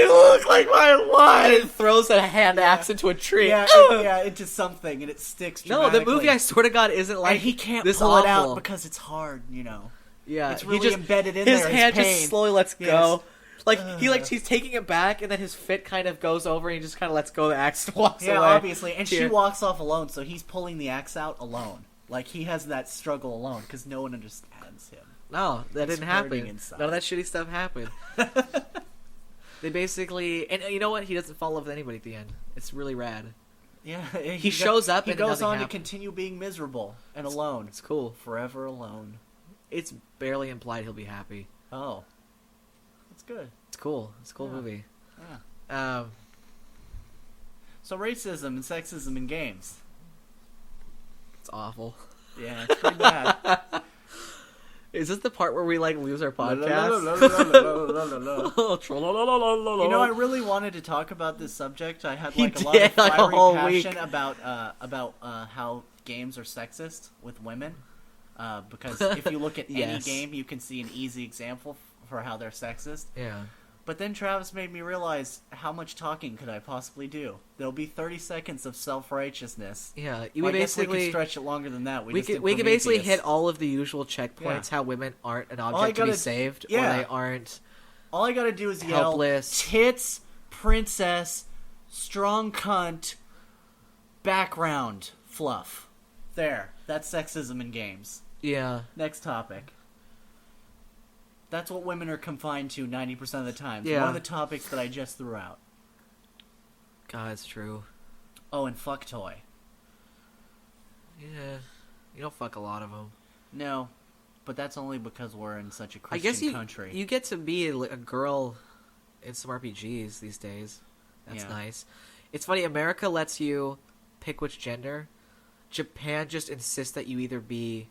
look like my wife. And throws a hand axe into a tree. Yeah, into something, and it sticks. No, the movie, I swear to God, isn't like and he can't this pull awful. it out because it's hard, you know. Yeah, it's really embedded in there. His hand pain. just slowly lets Yes. go. Like he's taking it back, and then his fit kind of goes over, and he just kind of lets go of the axe and walks away. Yeah, obviously, and she walks off alone, so he's pulling the axe out alone. Like he has that struggle alone because no one understands him. No, that He's didn't happen. inside. None of that shitty stuff happened. They basically, and you know what? He doesn't fall in love with anybody at the end. It's really rad. Yeah, he shows up. He and goes nothing on to happens. continue being miserable and alone. It's cool. Forever alone. It's barely implied he'll be happy. Oh, that's good. It's cool. It's a cool movie. Yeah. So racism and sexism in games. It's awful. Yeah, it's pretty bad. Is this the part where we like lose our podcast? You know, I really wanted to talk about this subject. I had He like a lot did, of like, a fiery whole passion week. about how games are sexist with women. Because if you look at any Yes. game, you can see an easy example for how they're sexist. Yeah. But then Travis made me realize how much talking could I possibly do? There'll be 30 seconds of self-righteousness. Yeah, I guess we could stretch it longer than that. We could basically hit all of the usual checkpoints. How women aren't an object to be saved, or they aren't. All I gotta do is helpless. yell, tits, princess, strong cunt, background fluff. There. That's sexism in games. Yeah. Next topic. That's what women are confined to 90% of the time. Yeah. One of the topics that I just threw out. God, it's true. Oh, and fuck toy. Yeah. You don't fuck a lot of them. No, but that's only because we're in such a Christian country. You get to be a girl in some RPGs these days. That's nice. It's funny, America lets you pick which gender. Japan just insists that you either be...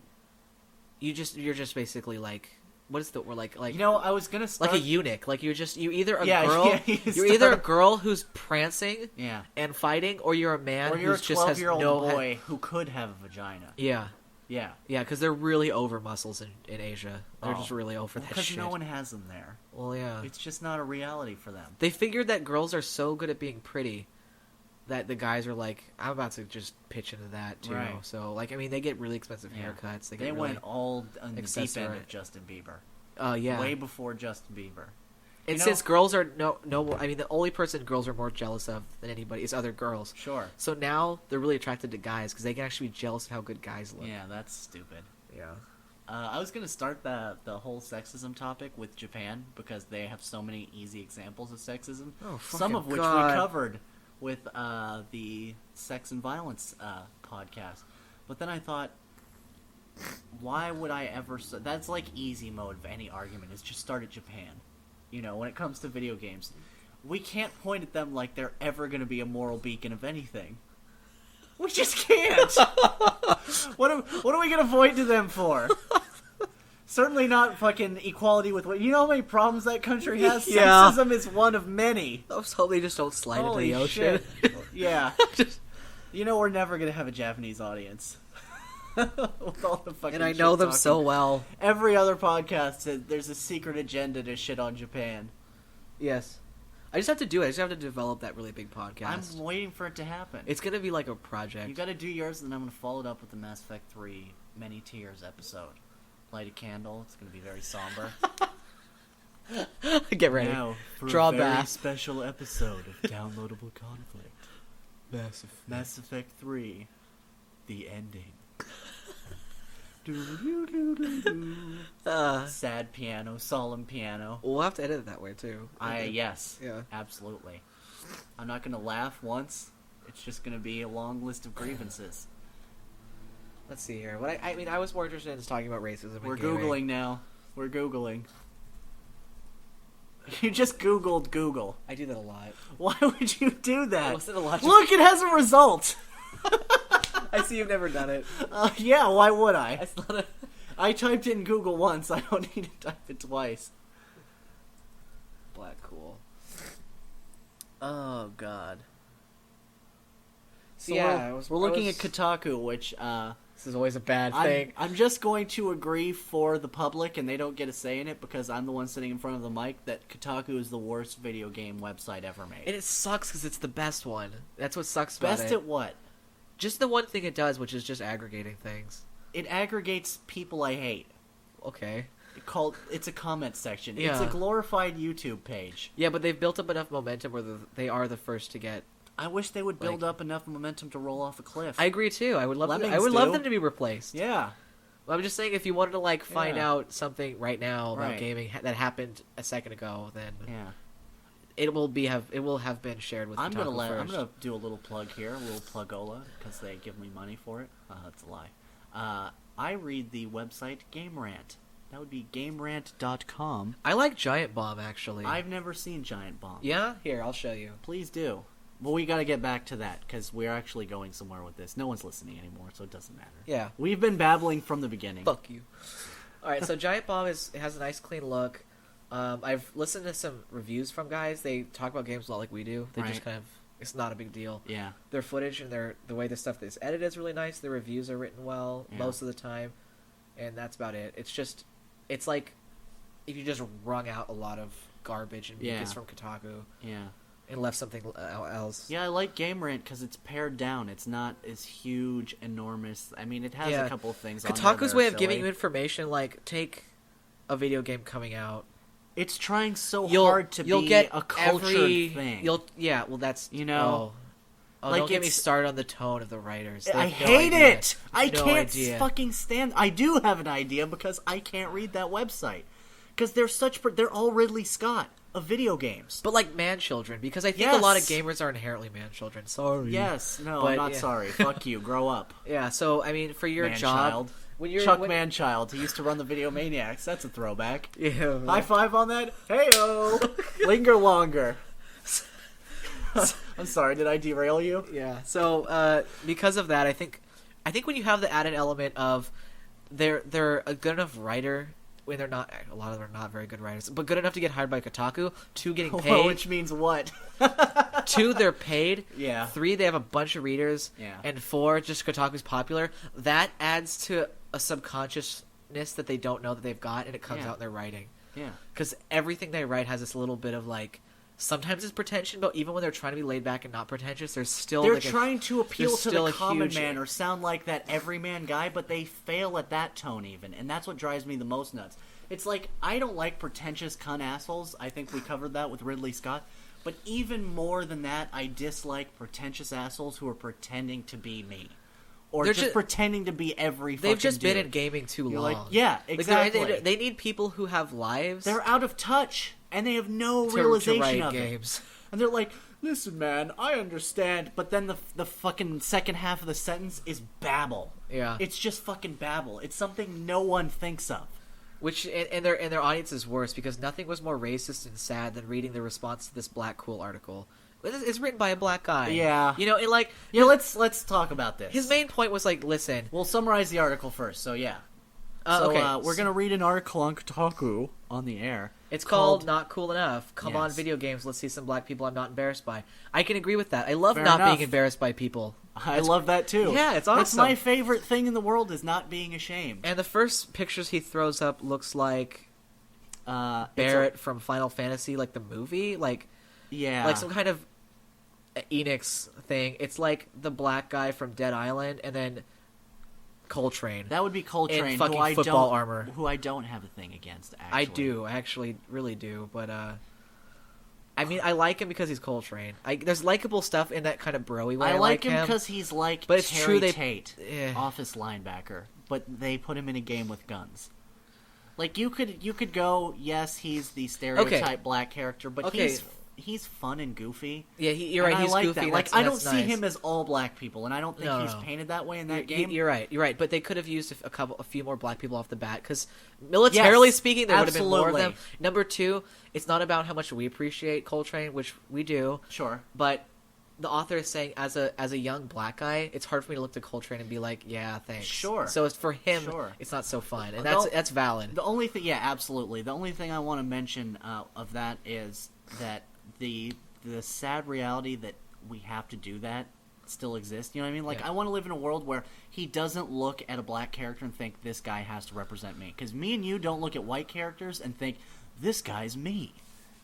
You're just basically like... What is the word like? You know, I was gonna start like a eunuch. Like you're either a Yeah, girl. yeah, you're either a girl who's prancing Yeah. and fighting, or you're a man Or you're a who's just has 12-year-old no boy who could have a vagina. Yeah, Yeah. yeah, because they're really over muscles in Asia. They're just really over that Because shit. no one has them there. Well, yeah, It's just not a reality for them. they figured that girls are so good at being pretty that the guys are like, I'm about to just pitch into that too. Right. So, like, I mean, they get really expensive haircuts. They get went all on the deep end accessory. of Justin Bieber. yeah. Way before Justin Bieber. And since girls are no more, I mean, the only person girls are more jealous of than anybody is other girls. Sure. So now they're really attracted to guys because they can actually be jealous of how good guys look. Yeah, that's stupid. Yeah. I was going to start the whole sexism topic with Japan because they have so many easy examples of sexism. Oh, some of which God. we covered with the Sex and Violence podcast. But then I thought, why would I ever... That's like easy mode of any argument, is just start at Japan. You know, when it comes to video games. We can't point at them like they're ever going to be a moral beacon of anything. We just can't! What are we going to point to them for? Certainly not fucking equality with... You know how many problems that country has? Yeah. Sexism is one of many. I was hoping they just don't slide Holy into the ocean. shit. Yeah. You know, we're never going to have a Japanese audience. With all the fucking And I know them shit so talking. well. Every other podcast says there's a secret agenda to shit on Japan. Yes. I just have to do it. I just have to develop that really big podcast. I'm waiting for it to happen. It's going to be like a project. You got to do yours, and then I'm going to follow it up with the Mass Effect 3 Many Tears episode. Light a candle. It's going to be very somber. Get ready. Now, for Draw a very back. special episode of Downloadable Conflict. Mass Effect 3. The ending. Sad piano, solemn piano. We'll have to edit it that way, too. Yes. Yeah. Absolutely. I'm not gonna laugh once. It's just gonna be a long list of grievances. Let's see here. What I mean, I was more interested in talking about racism. We're and gaming. Googling now. We're Googling. You just Googled Google. I do that a lot. Why would you do that? Wasn't a lot. Look, it has a result. I see you've never done it. Yeah, why would I? It's not a... I typed in Google once. I don't need to type it twice. Black cool. Oh God. So yeah, we're looking at Kotaku, which this is always a bad thing. I'm just going to agree for the public, and they don't get a say in it because I'm the one sitting in front of the mic, that Kotaku is the worst video game website ever made. And it sucks because it's the best one. That's what sucks about it. Best at what? Just the one thing it does, which is just aggregating things. It aggregates people I hate. Okay. It's a comment section. Yeah. It's a glorified YouTube page. Yeah, but they've built up enough momentum where they are the first to get... I wish they would build up enough momentum to roll off a cliff. I agree too. I would love Lemmings love do. them to be replaced. Yeah. Well, I'm just saying, if you wanted to find Yeah. out something right now about Right. gaming that happened a second ago, then Yeah. it will have been shared with. I'm Kotaku gonna first. do a little plug here, a little plugola, because they give me money for it. That's a lie. I read the website Game Rant. That would be GameRant.com. I like Giant Bomb actually. I've never seen Giant Bomb. Yeah, here I'll show you. Please do. Well, we gotta get back to that, because we're actually going somewhere with this. No one's listening anymore, so it doesn't matter. Yeah. We've been babbling from the beginning. Fuck you. All right, so Giant Bomb it has a nice clean look. I've listened to some reviews from guys. They talk about games a lot like we do. They just Right. kind of, it's not a big deal. Yeah. Their footage and the way the stuff is edited is really nice. Their reviews are written well most of the time, and that's about it. It's like if you just wrung out a lot of garbage and mucus from Kotaku Yeah. and left something else. Yeah, I like Game Rant because it's pared down. It's not as huge, enormous. I mean, it has a couple of things on there Kotaku's that way are of giving silly. you information, like, take a video game coming out. It's trying so hard to be get a cultured thing. That's, You know? Like, don't get me it's- started on the tone of the writers. They I have no hate idea. it! I No can't idea. fucking stand... I do have an idea because I can't read that website. Because they're all Ridley Scott of video games. But like man-children, because I think a lot of gamers are inherently man-children. Sorry. Yes, no, But, I'm not yeah. sorry. Fuck you, grow up. Yeah, so, I mean, for your Man-child. job... When you're, Chuck Manchild, he used to run the Video Maniacs. That's a throwback. Yeah. High five on that. Heyo! Linger longer. I'm sorry, did I derail you? Yeah. So because of that, I think when you have the added element of they're a good enough writer when they're not, a lot of them are not very good writers, but good enough to get hired by Kotaku. 2, getting paid. Which means what? 2, they're paid. Yeah. 3, they have a bunch of readers. Yeah. And 4, just Kotaku's popular. That adds to a subconsciousness that they don't know that they've got, and it comes out in their writing. Yeah. Because everything they write has this little bit of like. Sometimes it's pretension, but even when they're trying to be laid back and not pretentious, there's still They're like trying to appeal there's to still the a common huge- man or sound like that everyman guy, but they fail at that tone even, and that's what drives me the most nuts. It's like, I don't like pretentious cunt assholes. I think we covered that with Ridley Scott. But even more than that, I dislike pretentious assholes who are pretending to be me. Or They're just ju- pretending to be every fucking They've just been dude. in gaming too You're long. like, yeah, Like, exactly. they need people who have lives. They're out of touch, and they have no to realization write of games. it. And they're like, listen, man, I understand. But then the fucking second half of the sentence is babble. Yeah. It's just fucking babble. It's something no one thinks of. Which and their audience is worse because nothing was more racist and sad than reading the response to this Black Cool article. It's written by a black guy. Yeah. You know, and like Yeah, let's talk about this. his main point was like, listen. We'll summarize the article first. So yeah. Okay. We're gonna read an article on Kotaku on the air. It's called Not Cool Enough. Come on, Yes. video games. Let's see some black people I'm not embarrassed by. I can agree with that. I love Fair not enough. being embarrassed by people. I love that too. Yeah, it's That's awesome. my favorite thing in the world is not being ashamed. And the first pictures he throws up looks like It's Barrett from Final Fantasy, like the movie, like some kind of Enix thing. It's like the black guy from Dead Island, and then Coltrane. That would be Coltrane, in fucking who I football don't, armor. who I don't have a thing against. Actually, I do, I actually really do, but I mean, I like him because he's Coltrane. There's likable stuff in that kind of broy way. I like him him because he's like but it's Terry true they- Tate, eh. office linebacker, but they put him in a game with guns. Like you could go, yes, he's the stereotype black character, but Okay. he's fun and goofy. Yeah, you're right. And He's I like goofy. that. Like, that's I don't nice. see him as all black people, and I don't think he's painted that way in that game. You're right. But they could have used a few more black people off the bat, because militarily speaking, there would have been more of them. Number two, it's not about how much we appreciate Coltrane, which we do. Sure. But the author is saying, as a young black guy, it's hard for me to look to Coltrane and be like, yeah, thanks. Sure. So it's for him, it's not so fun, and that's valid. The only thing, absolutely. The only thing I want to mention of that is that the sad reality that we have to do that still exists. You know what I mean? Like, I want to live in a world where he doesn't look at a black character and think, this guy has to represent me. Because me and you don't look at white characters and think, this guy's me.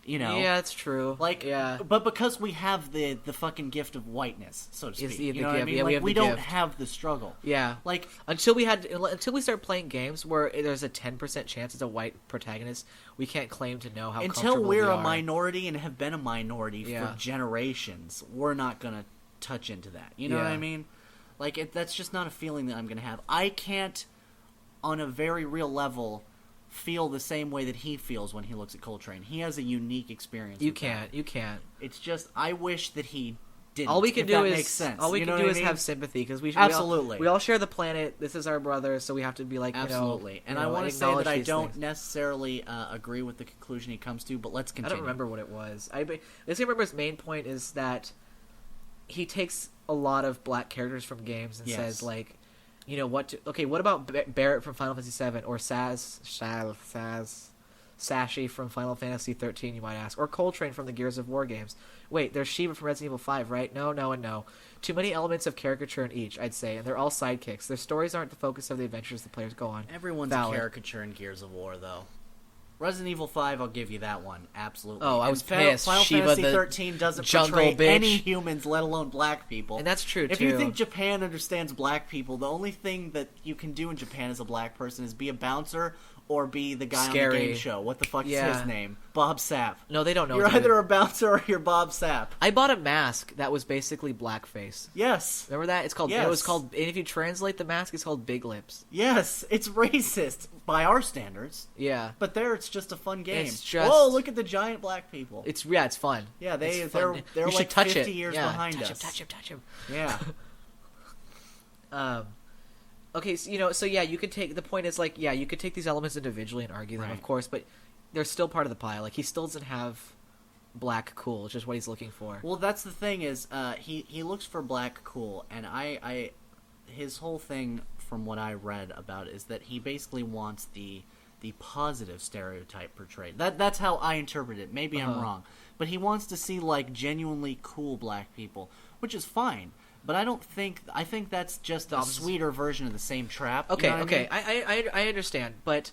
You know? Yeah, it's true. Like, but because we have the fucking gift of whiteness, so to speak. You know what I mean? Yeah, like, we don't gift. have the struggle. Yeah. Like, until we start playing games where there's a 10% chance it's a white protagonist, we can't claim to know how until we're we a are. minority and have been a minority for generations, we're not gonna touch into that. You know what I mean? Like, that's just not a feeling that I'm gonna have. I can't, on a very real level, feel the same way that he feels when he looks at Coltrane. He has a unique experience. You can't. It's just, I wish that he didn't. All we can do is makes sense. All we can do is have sympathy, because we all share the planet. This is our brother, so we have to be like, absolutely. And I want to say that I don't necessarily agree with the conclusion he comes to, but let's continue. I don't remember what it was. I remember his main point is that he takes a lot of black characters from games and says, like, you know, what about Barrett from Final Fantasy VII, or Sashi from Final Fantasy 13, you might ask, or Coltrane from the Gears of War games. Wait, there's Shiva from Resident Evil 5, right? No, and no. Too many elements of caricature in each, I'd say, and they're all sidekicks. Their stories aren't the focus of the adventures the players go on. Everyone's a caricature in Gears of War, though. Resident Evil 5, I'll give you that one. Absolutely. Oh, I was pissed. Final Shiva, Fantasy 13 doesn't portray any humans, let alone black people. And that's true, If you think Japan understands black people, the only thing that you can do in Japan as a black person is be a bouncer or be the guy on the game show. What the fuck is his name? Bob Sapp. No, they don't know. You're either a bouncer or you're Bob Sapp. I bought a mask that was basically blackface. Yes. Remember that? It's called. It was called. And if you translate the mask, it's called Big Lips. Yes, it's racist by our standards. Yeah. But there, it's just a fun game. It's just. Whoa! Look at the giant black people. It's fun. Yeah, they're like 50 years behind us. Touch him. Yeah. Okay, so you could take, the point is, like, you could take these elements individually and argue them, of course, but they're still part of the pie. Like, he still doesn't have black cool, which is what he's looking for. Well, that's the thing is, he looks for black cool, and his whole thing, from what I read about it, is that he basically wants the positive stereotype portrayed. That's how I interpret it. Maybe I'm wrong. But he wants to see, like, genuinely cool black people, which is fine. But I think that's just a sweeter version of the same trap. Okay, you know what I mean? I understand, but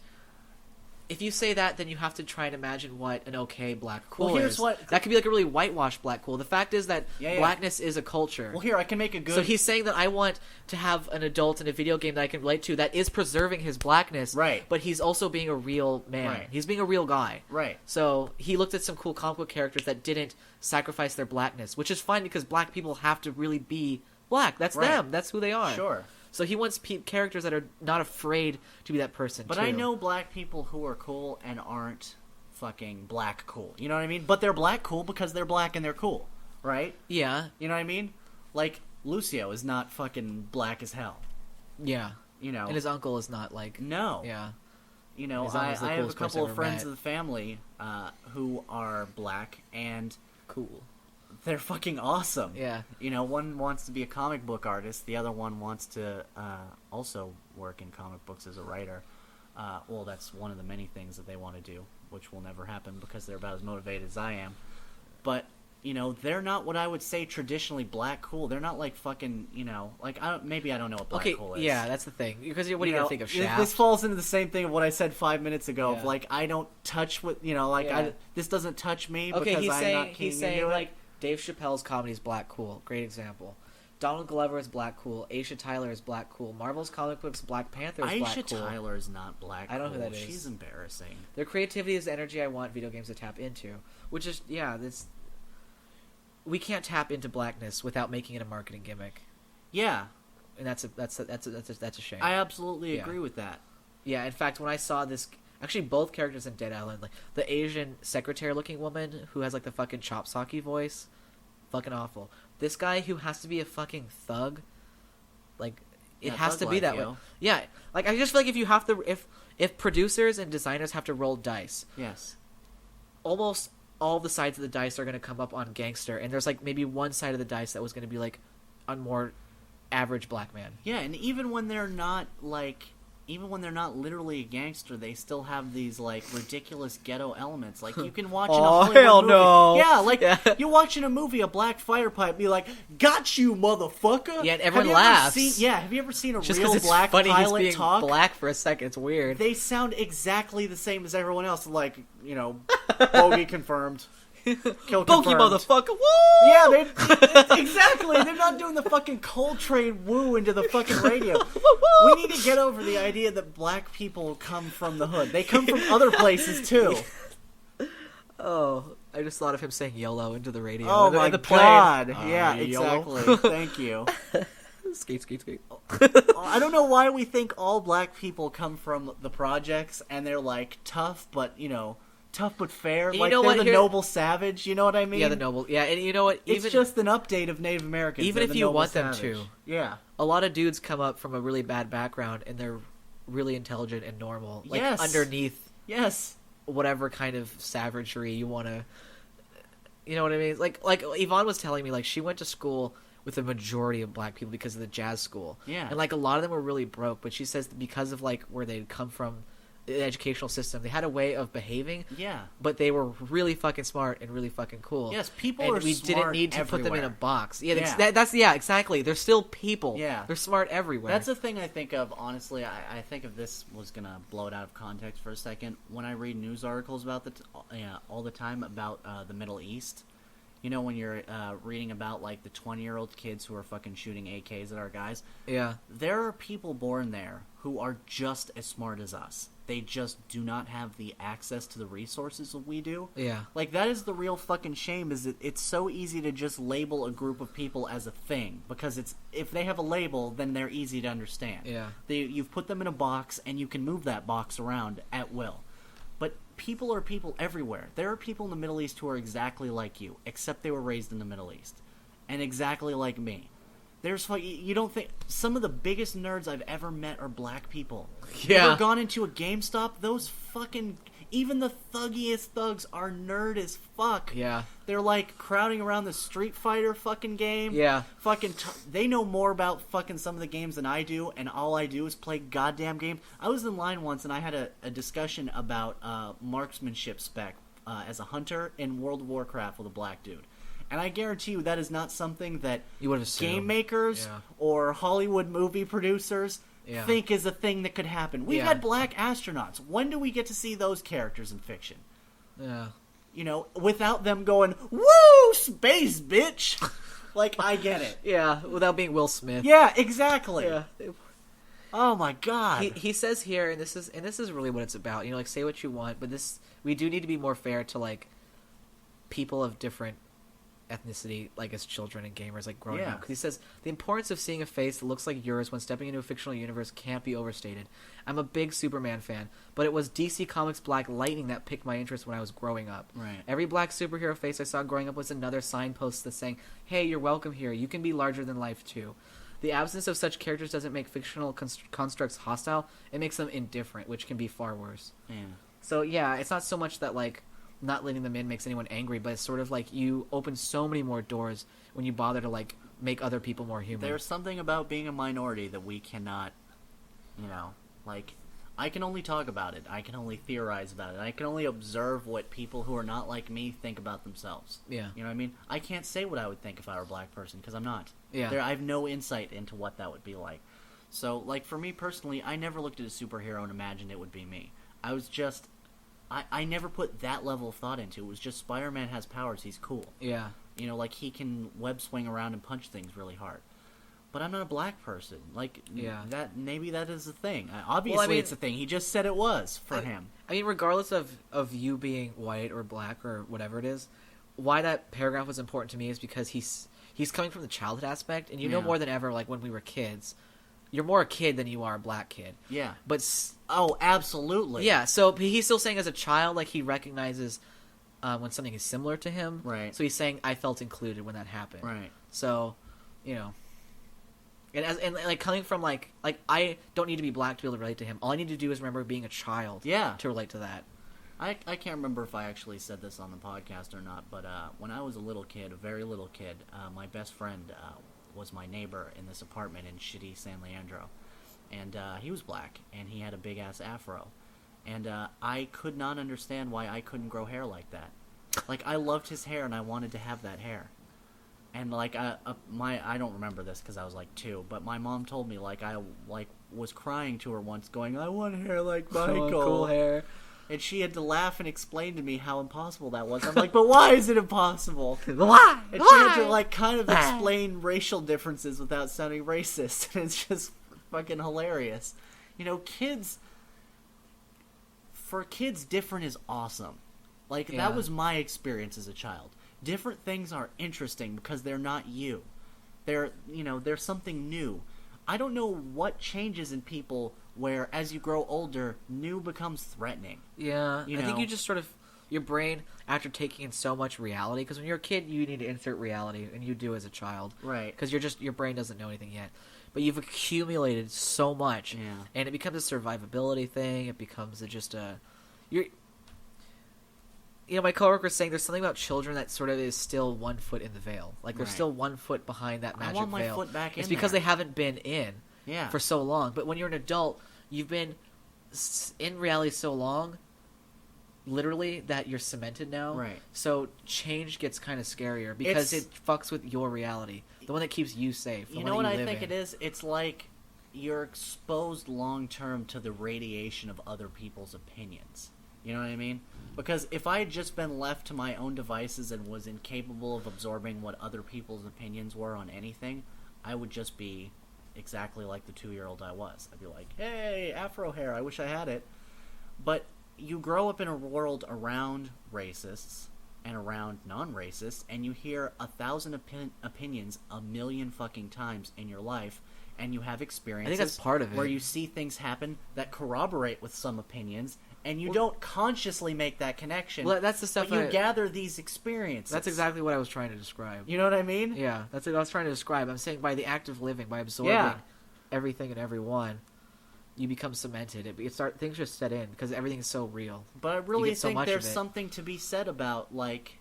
if you say that, then you have to try and imagine what an okay black cool is. That could be like a really whitewashed black cool. The fact is that blackness is a culture. Well, here, I can make a good... So he's saying that I want to have an adult in a video game that I can relate to that is preserving his blackness, right? But he's also being a real man. Right. He's being a real guy. Right. So he looked at some cool comic book characters that didn't sacrifice their blackness, which is fine because black people have to really be black. That's them. That's who they are. Sure. So he wants characters that are not afraid to be that person, But too. I know black people who are cool and aren't fucking black cool. You know what I mean? But they're black cool because they're black and they're cool. Right? Yeah. You know what I mean? Like, Lucio is not fucking black as hell. Yeah. You know. And his uncle is not, like... No. Yeah. You know, I have a couple of friends of the family who are black and... Cool. They're fucking awesome. Yeah. You know, one wants to be a comic book artist. The other one wants to also work in comic books as a writer. Well, that's one of the many things that they want to do, which will never happen because they're about as motivated as I am. But, you know, they're not what I would say traditionally black cool. They're not like fucking, you know, like, maybe I don't know what black cool is. Yeah, that's the thing. Because what are you going to think of, Shaft? This falls into the same thing of what I said 5 minutes ago. Yeah. Of, like, I don't touch with, you know, like, this doesn't touch me because I'm not keen he's saying, into like, Dave Chappelle's comedy is black cool. Great example. Donald Glover is black cool. Aisha Tyler is black cool. Marvel's comic books Black Panther is black cool. Aisha Tyler is not black cool. I don't know who that is. She's embarrassing. Their creativity is the energy I want video games to tap into. Which is, we can't tap into blackness without making it a marketing gimmick. Yeah. And that's a shame. I absolutely agree with that. Yeah, in fact, when I saw this... Actually, both characters in Dead Island, like the Asian secretary-looking woman who has like the fucking chop socky voice, fucking awful. This guy who has to be a fucking thug, like it has to be that way. Yeah, like I just feel like if you have to, if producers and designers have to roll dice, yes, almost all the sides of the dice are going to come up on gangster, and there's like maybe one side of the dice that was going to be like on more average black man. Yeah, and even when they're not literally a gangster, they still have these like ridiculous ghetto elements. Like you can watch in a Hollywood hell movie. no. Yeah, like you watch in a movie a black fire pipe be like, "Got you, motherfucker!" Yeah, and everyone laughs. Have you ever seen a Just real it's black funny pilot he's being talk? black for a second, it's weird. They sound exactly the same as everyone else. Like, you know, bogey confirmed. Kill Bogey confirmed. motherfucker, woo! Yeah, exactly. They're not doing the fucking Coltrane woo into the fucking radio. We need to get over the idea that black people come from the hood. They come from other places too. Oh, I just thought of him saying YOLO into the radio. Oh in my the plane. god. Yeah, YOLO. exactly. Thank you. Skate, skate, skate. I don't know why we think all black people come from the projects and they're like tough but, you know, tough but fair. And like you know they're what? the noble savage, you know what I mean? Yeah, the noble. Yeah, and you know what? It's just an update of Native Americans. Even They're if the you noble want savage. them to. Yeah. A lot of dudes come up from a really bad background and they're really intelligent and normal. Like Yes. underneath Yes. whatever kind of savagery you want to... You know what I mean? Like Yvonne was telling me, like, she went to school with a majority of black people because of the jazz school. Yeah. And, like, a lot of them were really broke, but she says because of, like, where they'd come from, the educational system, they had a way of behaving. Yeah. But they were really fucking smart and really fucking cool. Yes, people and are we smart didn't need to put them in a everywhere. box. Yeah, Yeah. that's exactly. They're still people. Yeah. They're smart everywhere. That's the thing I think of, honestly. I think if this was going to blow it out of context for a second, when I read news articles about all the time about the Middle East, you know, when you're reading about, like, the 20-year-old kids who are fucking shooting AKs at our guys, Yeah. there are people born there who are just as smart as us. They just do not have the access to the resources that we do. Yeah. Like, that is the real fucking shame, is that it's so easy to just label a group of people as a thing. Because if they have a label, then they're easy to understand. Yeah. You've put them in a box, and you can move that box around at will. But people are people everywhere. There are people in the Middle East who are exactly like you, except they were raised in the Middle East. And exactly like me. You don't think... Some of the biggest nerds I've ever met are black people. Yeah. Ever gone into a GameStop? Those fucking... Even the thuggiest thugs are nerd as fuck. Yeah. They're like crowding around the Street Fighter fucking game. Yeah. They know more about fucking some of the games than I do, and all I do is play goddamn games. I was in line once and I had a discussion about marksmanship spec as a hunter in World of Warcraft with a black dude. And I guarantee you that is not something that You would assume. game makers Yeah. or Hollywood movie producers Yeah. think is a thing that could happen. We've Yeah. had black astronauts. When do we get to see those characters in fiction? Yeah. You know, without them going, woo, space, bitch! Like, I get it. Yeah, without being Will Smith. Yeah, exactly. Yeah. Oh my god. He says here, and this is really what it's about. You know, like, say what you want, but we do need to be more fair to, like, people of different ethnicity, like, as children and gamers, like, growing up. Because he says, the importance of seeing a face that looks like yours when stepping into a fictional universe can't be overstated. I'm a big Superman fan, but it was DC Comics' Black Lightning that piqued my interest when I was growing up. Right. Every black superhero face I saw growing up was another signpost that's saying, hey, you're welcome here. You can be larger than life, too. The absence of such characters doesn't make fictional constructs hostile. It makes them indifferent, which can be far worse. Yeah. So, yeah, it's not so much that, like, not letting them in makes anyone angry, but it's sort of like you open so many more doors when you bother to, like, make other people more human. There's something about being a minority that we cannot, you know, like, I can only talk about it. I can only theorize about it. I can only observe what people who are not like me think about themselves. Yeah. You know what I mean? I can't say what I would think if I were a black person, because I'm not. Yeah. I have no insight into what that would be like. So, like, for me personally, I never looked at a superhero and imagined it would be me. I was just... I never put that level of thought into it. It was just Spider-Man has powers. He's cool. Yeah. You know, like, he can web swing around and punch things really hard. But I'm not a black person. Like, Yeah. maybe that is a thing. Obviously, it's a thing. He just said it was for him. I mean, regardless of you being white or black or whatever it is, why that paragraph was important to me is because he's coming from the childhood aspect, and you know Yeah. more than ever, like, when we were kids, you're more a kid than you are a black kid. Yeah. But Oh, absolutely. yeah, so he's still saying as a child, like, he recognizes when something is similar to him. Right. So he's saying, I felt included when that happened. Right. So, you know. And like, coming from, like, I don't need to be black to be able to relate to him. All I need to do is remember being a child to relate to that. I can't remember if I actually said this on the podcast or not, but when I was a little kid, a very little kid, my best friend was my neighbor in this apartment in shitty San Leandro. And he was black, and he had a big-ass afro. And I could not understand why I couldn't grow hair like that. Like, I loved his hair, and I wanted to have that hair. And, like, I don't remember this because I was, like, 2, but my mom told me, like, I, like, was crying to her once going, I want hair like Michael. Cool hair. And she had to laugh and explain to me how impossible that was. I'm like, but why is it impossible? Why? And she had to, like, kind of explain racial differences without sounding racist. And it's just fucking hilarious. You know, for kids, different is awesome. Like, that was my experience as a child. Different things are interesting because they're not you. They're something new. I don't know what changes in people where, as you grow older, new becomes threatening. Yeah, I think you just sort of, your brain, after taking in so much reality, because when you're a kid, you need to insert reality, and you do as a child. Right. Because your brain doesn't know anything yet. But you've accumulated so much, and it becomes a survivability thing, it becomes my coworker was saying there's something about children that sort of is still 1 foot in the veil. Like, they're still 1 foot behind that magic veil. I want my foot back in It's because there. they haven't been in for so long. But when you're an adult, you've been in reality so long, literally, that you're cemented now. Right. So change gets kind of scarier because it fucks with your reality. The one that keeps you safe. You know what I think it is? It's like you're exposed long-term to the radiation of other people's opinions. You know what I mean? Because if I had just been left to my own devices and was incapable of absorbing what other people's opinions were on anything, I would just be exactly like the 2-year-old I was. I'd be like, hey, afro hair, I wish I had it. But you grow up in a world around racists and around non-racists, and you hear 1,000 opinions a million fucking times in your life, and you have experiences I think that's part of it. where you see things happen that corroborate with some opinions, and you don't consciously make that connection. Well, that's the stuff but you gather these experiences. That's exactly what I was trying to describe. You know what I mean? Yeah, that's what I was trying to describe. I'm saying by the act of living, by absorbing everything and everyone, you become cemented. Things just set in because everything is so real. But I really so think there's of it. something to be said about, like,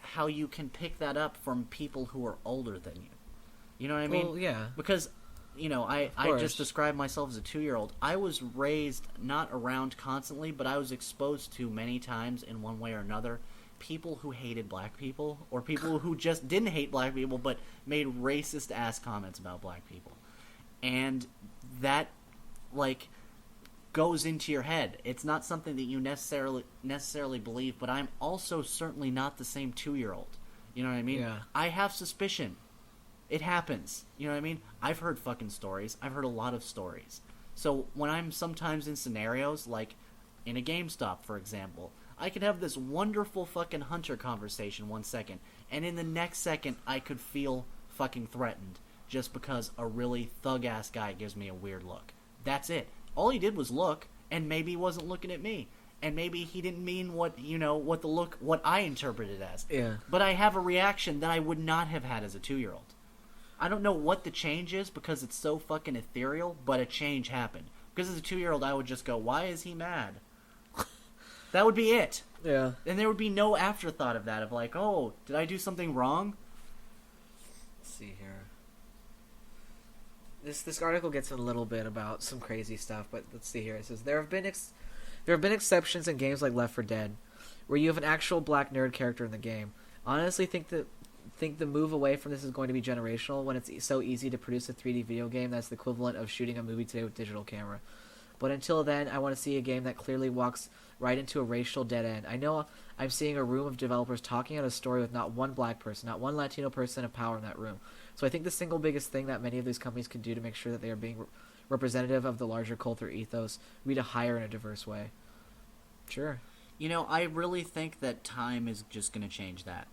how you can pick that up from people who are older than you. You know what I mean? Well, yeah. Because, you know, I just described myself as a 2-year-old. I was raised not around constantly, but I was exposed to many times in one way or another people who hated black people, or people who just didn't hate black people but made racist-ass comments about black people. And that, like, goes into your head. It's not something that you necessarily believe, but I'm also certainly not the same 2-year-old. You know what I mean? Yeah. I have suspicion. It happens. You know what I mean? I've heard fucking stories. I've heard a lot of stories. So when I'm sometimes in scenarios, like in a GameStop, for example, I could have this wonderful fucking hunter conversation 1 second, and in the next second, I could feel fucking threatened just because a really thug-ass guy gives me a weird look. That's it. All he did was look, and maybe he wasn't looking at me. And maybe he didn't mean what I interpreted as. Yeah. But I have a reaction that I would not have had as a 2-year-old. I don't know what the change is because it's so fucking ethereal, but a change happened. Because as a 2-year-old, I would just go, why is he mad? That would be it. Yeah. And there would be no afterthought of that, of like, oh, did I do something wrong? Let's see here. This article gets a little bit about some crazy stuff, but let's see here. It says there have been exceptions in games like Left 4 Dead, where you have an actual black nerd character in the game. Honestly, think the move away from this is going to be generational when it's so easy to produce a 3D video game that's the equivalent of shooting a movie today with digital camera. But until then, I want to see a game that clearly walks right into a racial dead end. I know I'm seeing a room of developers talking out a story with not one black person, not one Latino person of power in that room. So I think the single biggest thing that many of these companies can do to make sure that they are being representative of the larger culture ethos would be to hire in a diverse way. Sure. You know, I really think that time is just going to change that.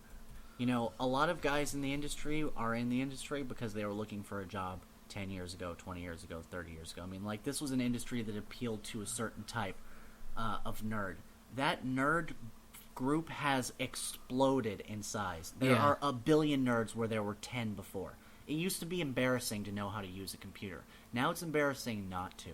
You know, a lot of guys in the industry are in the industry because they were looking for a job. 10 years ago, 20 years ago, 30 years ago. I mean, like, this was an industry that appealed to a certain type of nerd. That nerd group has exploded in size. There are a billion nerds where there were 10 before. It used to be embarrassing to know how to use a computer. Now it's embarrassing not to.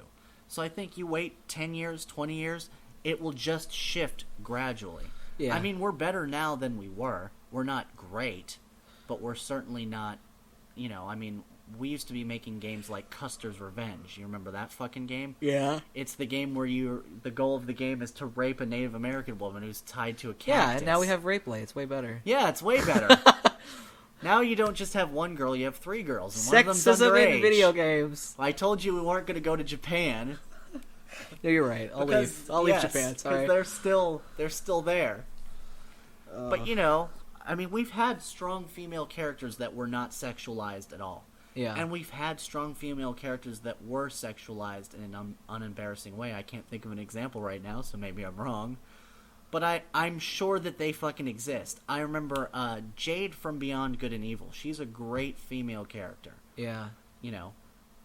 So I think you wait 10 years, 20 years, it will just shift gradually. Yeah. I mean, we're better now than we were. We're not great, but we're certainly not, you know, I mean, we used to be making games like Custer's Revenge. You remember that fucking game? Yeah. It's the game where the goal of the game is to rape a Native American woman who's tied to a cactus. Yeah, and now we have Rape Play. It's way better. Yeah, it's way better. Now you don't just have one girl, you have 3 girls. And one of them's Sexism underage. in video games. I told you we weren't going to go to Japan. No, you're right. I'll leave. I'll leave Japan. Sorry. Because they're still there. But, you know, I mean, we've had strong female characters that were not sexualized at all. Yeah. And we've had strong female characters that were sexualized in an unembarrassing way. I can't think of an example right now, so maybe I'm wrong. But I'm sure that they fucking exist. I remember Jade from Beyond Good and Evil. She's a great female character. Yeah. You know,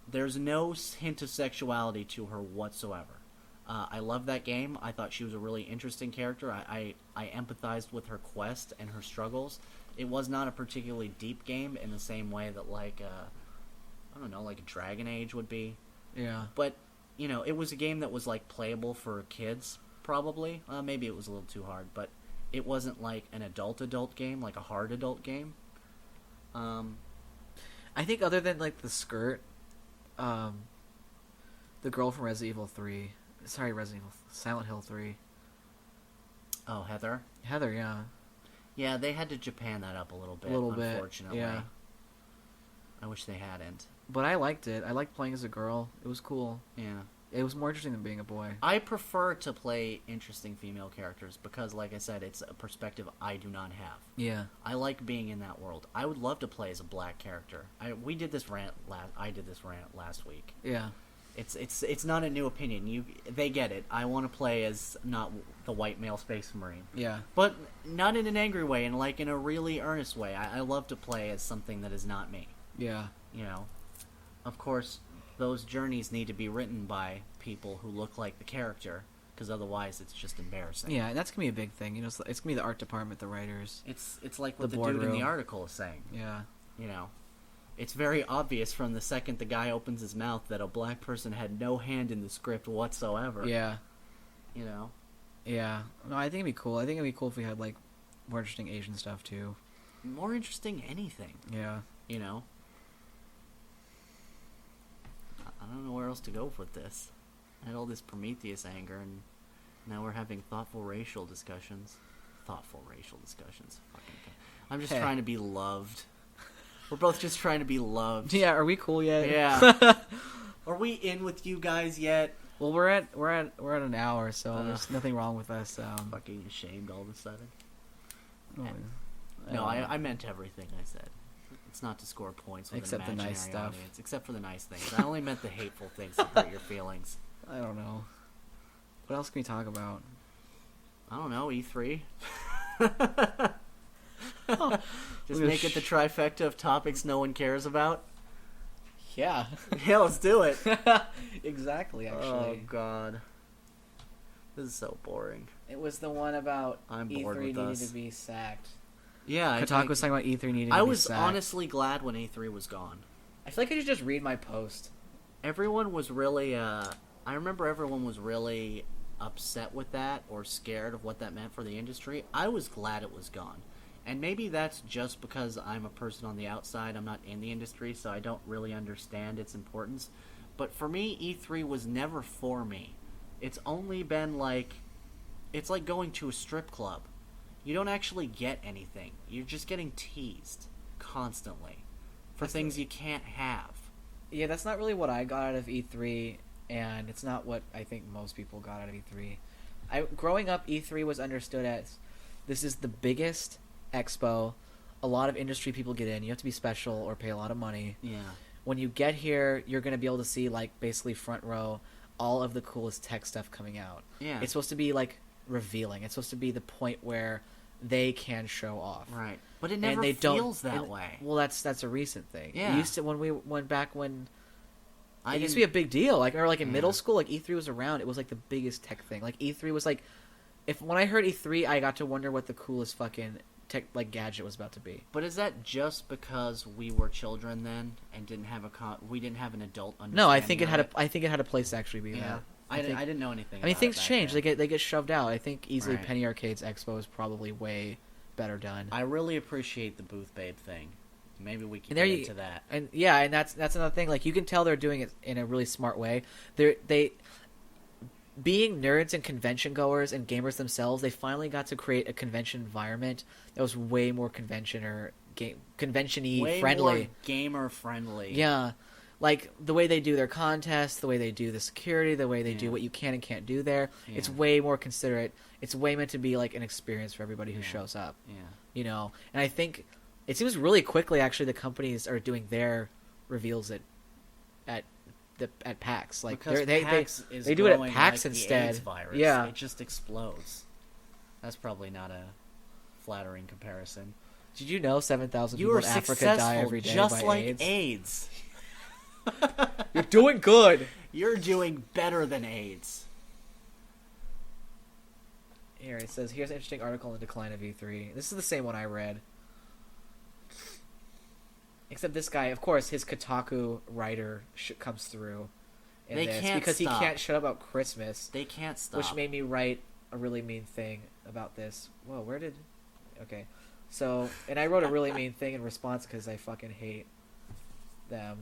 there's no hint of sexuality to her whatsoever. I love that game. I thought she was a really interesting character. I empathized with her quest and her struggles. It was not a particularly deep game in the same way that, like, I don't know, like Dragon Age would be. Yeah. But, you know, it was a game that was, like, playable for kids, probably. Maybe it was a little too hard, but it wasn't, like, an adult game, like a hard adult game. I think other than, like, the skirt, the girl from Resident Evil 3... Sorry, Silent Hill 3. Oh, Heather? Heather, yeah. Yeah, they had to Japan that up a little bit, unfortunately. Yeah. I wish they hadn't. But I liked it. I liked playing as a girl. It was cool. Yeah. It was more interesting than being a boy. I prefer to play interesting female characters because, like I said, it's a perspective I do not have. Yeah. I like being in that world. I would love to play as a black character. I did this rant last week. Yeah. It's not a new opinion. They get it. I want to play as not the white male space marine. Yeah. But not in an angry way, and like in a really earnest way. I love to play as something that is not me. Yeah. You know, of course, those journeys need to be written by people who look like the character, because otherwise it's just embarrassing. Yeah, and that's gonna be a big thing. You know, it's gonna be the art department, the writers. It's like what the boardroom. dude in the article is saying. Yeah. You know, it's very obvious from the second the guy opens his mouth that a black person had no hand in the script whatsoever. Yeah. You know. Yeah. No, I think it'd be cool. I think it'd be cool if we had like more interesting Asian stuff too. More interesting anything. Yeah. You know. I don't know where else to go with this. I had all this Prometheus anger, and now we're having thoughtful racial discussions. Fucking. I'm just trying to be loved. We're both just trying to be loved. Yeah. Are we cool yet? Yeah. Are we in with you guys yet? Well, we're at an hour, so there's nothing wrong with us. Fucking ashamed all of a sudden. No, I meant everything I said. It's not to score points with Except an the imaginary nice stuff. audience, except for the nice things. I only meant the hateful things that hurt your feelings. I don't know. What else can we talk about? I don't know, E3. Oh, Just make it the trifecta of topics no one cares about. Yeah. Yeah, let's do it. Exactly, actually. Oh, God. This is so boring. It was the one about I'm E3 bored with needed us. to be sacked. Yeah, Kotaku was talking about E3 needing to I be was sacked. honestly glad when E3 was gone. I feel like I should just read my post. Everyone was really, I remember everyone was really upset with that or scared of what that meant for the industry. I was glad it was gone. And maybe that's just because I'm a person on the outside. I'm not in the industry, so I don't really understand its importance. But for me, E3 was never for me. It's only been like... It's like going to a strip club. You don't actually get anything. You're just getting teased constantly for things you can't have. Yeah, that's not really what I got out of E3, and it's not what I think most people got out of E3. Growing up, E3 was understood as this is the biggest expo. A lot of industry people get in. You have to be special or pay a lot of money. Yeah. When you get here, you're going to be able to see, like, basically front row, all of the coolest tech stuff coming out. Yeah. It's supposed to be, like, revealing. It's supposed to be the point where they can show off. Right. But it never they feels that way. Well, that's a recent thing. Yeah. It used to when It used to be a big deal. Like, or like in middle school, like E3 was around. It was like the biggest tech thing. Like E3 was like, when I heard E3, I got to wonder what the coolest fucking tech like gadget was about to be. But is that just because we were children then and didn't have we didn't have an adult understanding? No, I think it had a place to actually be that. I didn't know anything. I mean, about things it change. then. They get shoved out. I think easily Right. Penny Arcade's Expo is probably way better done. I really appreciate the booth babe thing. Maybe we can And there get you- into that. And yeah, and that's another thing. Like, you can tell they're doing it in a really smart way. They being nerds and convention goers and gamers themselves, they finally got to create a convention environment that was way more convention-y Way friendly. more gamer friendly. Yeah. Like, the way they do their contests, the way they do the security, the way they do what you can and can't do there, it's way more considerate. It's way meant to be, like, an experience for everybody who shows up. Yeah. You know? And I think it seems really quickly, actually, the companies are doing their reveals at PAX. Like, Because PAX is they do it at growing PAX like the instead. AIDS virus. Yeah. It just explodes. That's probably not a flattering comparison. Did you know 7,000 You people are in Africa successful die every day just by like AIDS? AIDS. You're doing good. You're doing better than AIDS. Here, it says, here's an interesting article on the decline of E3. This is the same one I read. Except this guy, of course, his Kotaku writer comes through in They this can't because stop. he can't shut up about Christmas, They can't stop. which made me write a really mean thing about this. Whoa, where did... Okay. So, and I wrote a really mean thing in response because I fucking hate them.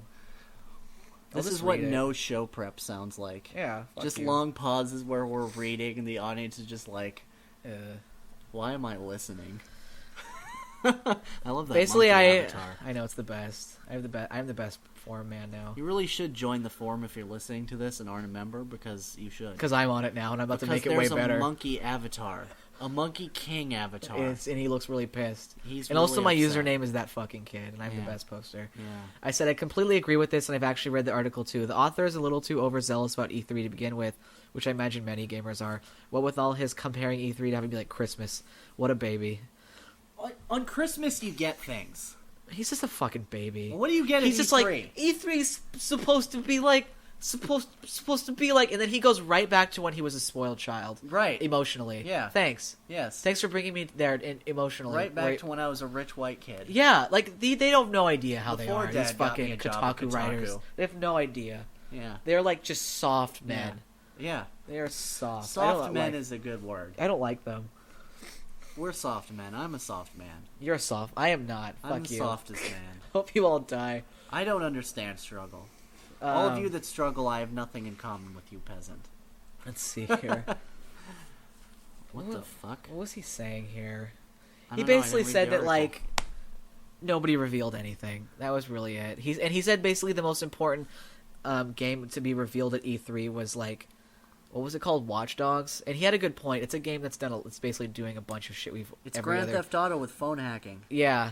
I'll This just is what read it. no show prep sounds like. Yeah, fuck Just you. long pauses where we're reading and the audience is just like, Uh, why am I listening? I love that. basically, monkey avatar. I know it's the best. I'm the best forum man now. You really should join the forum if you're listening to this and aren't a member, because you should. Because I'm on it now, and I'm about to make it way there's better. a monkey avatar. A monkey king avatar. And he looks really pissed. He's and also, really my upset. username is that fucking kid, and I'm Yeah. the best poster. Yeah. I said I completely agree with this, and I've actually read the article too. The author is a little too overzealous about E3 to begin with, which I imagine many gamers are. What with all his comparing E3 to having to be like Christmas. What a baby. On Christmas, you get things. He's just a fucking baby. What do you get He's at just E3? like, E3's supposed to be like, and then he goes right back to when he was a spoiled child. Right. Emotionally. Yeah. Thanks. Yes. Thanks for bringing me there emotionally. Right back to when I was a rich white kid. Yeah, like, they don't no idea how Before they are, Dad these got me fucking a job at Kotaku writers. Kotaku. They have no idea. Yeah. They're like just soft men. Yeah. They are soft. Soft men is a good word. I don't like them. We're soft men. I'm a soft man. You're soft. I am not. Fuck I'm the you. softest man. Hope you all die. I don't understand struggle. All of you that struggle, I have nothing in common with you, peasant. Let's see here. What the fuck? What was he saying here? I He don't know, I basically didn't read said the that, article. like, nobody revealed anything. That was really it. He said basically the most important game to be revealed at E3 was, like, what was it called? Watch Dogs? And he had a good point. It's a game that's it's basically doing a bunch of shit It's Grand Theft Auto with phone hacking. Yeah.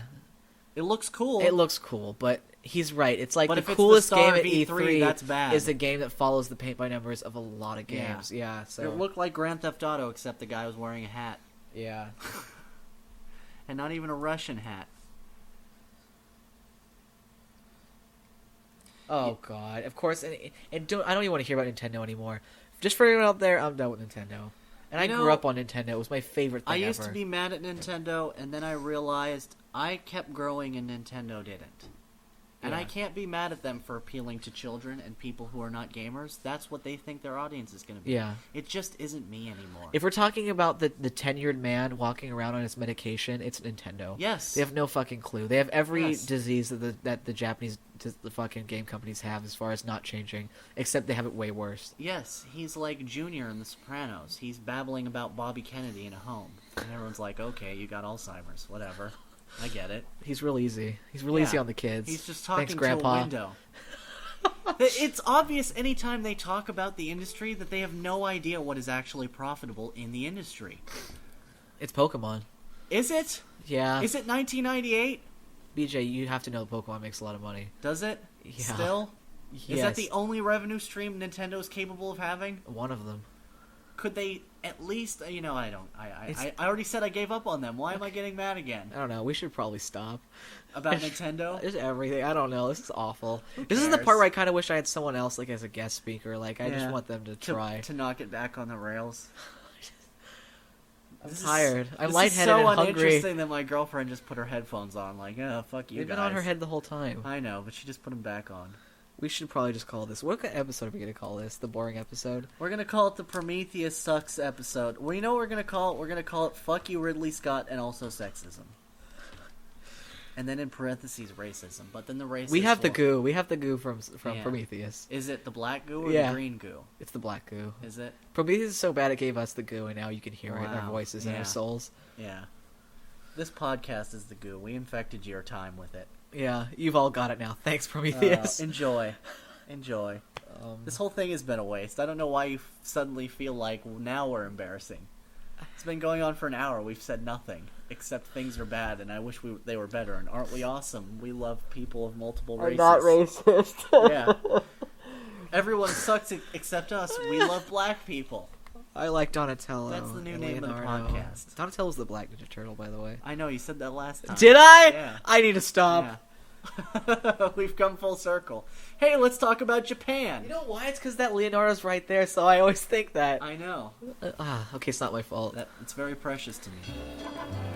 It looks cool. It looks cool, but he's right. It's like But the if it's the coolest star game of at E3, that's bad. is the game that follows the paint by numbers of a lot of games. Yeah, so It looked like Grand Theft Auto, except the guy was wearing a hat. yeah. And not even a Russian hat. Oh god. Of course, and I don't even want to hear about Nintendo anymore. Just for anyone out there, I'm done with Nintendo. And I You know, grew up on Nintendo. It was my favorite thing I used ever. to be mad at Nintendo, and then I realized I kept growing and Nintendo didn't. And I Yeah. can't be mad at them for appealing to children and people who are not gamers. That's what they think their audience is going to be. Yeah. It just isn't me anymore. If we're talking about the tenured man walking around on his medication, it's Nintendo. Yes. They have no fucking clue. They have every Yes. disease that the Japanese the fucking game companies have as far as not changing, except they have it way worse. Yes, he's like Junior in The Sopranos. He's babbling about Bobby Kennedy in a home. And everyone's like, okay, you got Alzheimer's. Whatever. I get it. He's real easy. He's real easy Yeah. on the kids. He's just talking Thanks, to Grandpa. a window. It's obvious anytime they talk about the industry that they have no idea what is actually profitable in the industry. It's Pokemon. Is it? Yeah. Is it 1998? BJ, you have to know Pokemon makes a lot of money. Does it? Yeah. Still? Is Yes. that the only revenue stream Nintendo is capable of having? One of them. Could they At least, I don't. I already said I gave up on them. Why am I getting mad again? I don't know. We should probably stop. About Nintendo? There's everything. I don't know. This is awful. This is the part where I kind of wish I had someone else, like, as a guest speaker. Like, I just want them to try. To knock it back on the rails. I'm tired. I'm this lightheaded is so and hungry. uninteresting that my girlfriend just put her headphones on. Like, oh, fuck you They've guys. been on her head the whole time. I know, but she just put them back on. We should probably just call this. What episode are we going to call this? The boring episode? We're going to call it the Prometheus Sucks episode. Well, you know what we're going to call it? We're going to call it Fuck You, Ridley Scott, and also sexism. And then in parentheses, racism. But then the racist... We have the goo. We have the goo from Prometheus. Is it the black goo or Yeah. the green goo? It's the black goo. Is it? Prometheus is so bad it gave us the goo, and now you can hear it in our Wow. voices and Yeah. our souls. Yeah. This podcast is the goo. We infected your time with it. Yeah, you've all got it now. Thanks, Prometheus. Enjoy. Enjoy. This whole thing has been a waste. I don't know why you suddenly feel like now we're embarrassing. It's been going on for an hour. We've said nothing except things are bad, and I wish they were better. And aren't we awesome? We love people of multiple races. I'm not racist. Yeah. Everyone sucks except us. We love black people. I like Donatello. That's the new and name of the Leonardo. podcast. Donatello's the Black Ninja Turtle, by the way. I know, you said that last time. Did I? Yeah. I need to stop. Yeah. We've come full circle. Hey, let's talk about Japan. You know why? It's because that Leonardo's right there, so I always think that. I know. Okay, it's not my fault. It's very precious to me.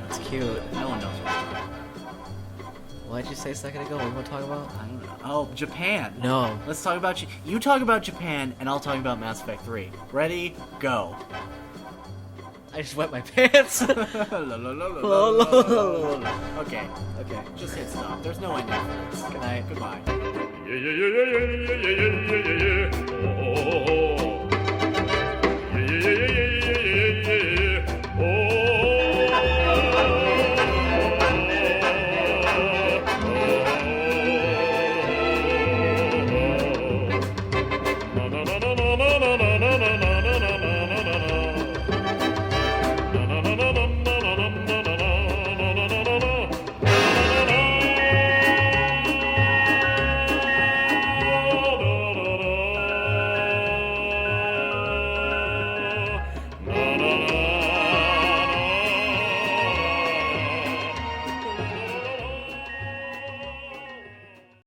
That's cute. No one knows what I'm talking What did you say a second ago? What do you want to talk about? about. I don't know. Oh, Japan. No. Let's talk about you talk about Japan, and I'll talk about Mass Effect 3. Ready? Go. I just wet my pants. Okay. Okay. Just hit stop. There's no ending for this. Good night. Goodbye. Yeah, yeah, yeah, yeah, yeah, yeah, yeah, yeah, yeah, yeah. Oh, oh, oh.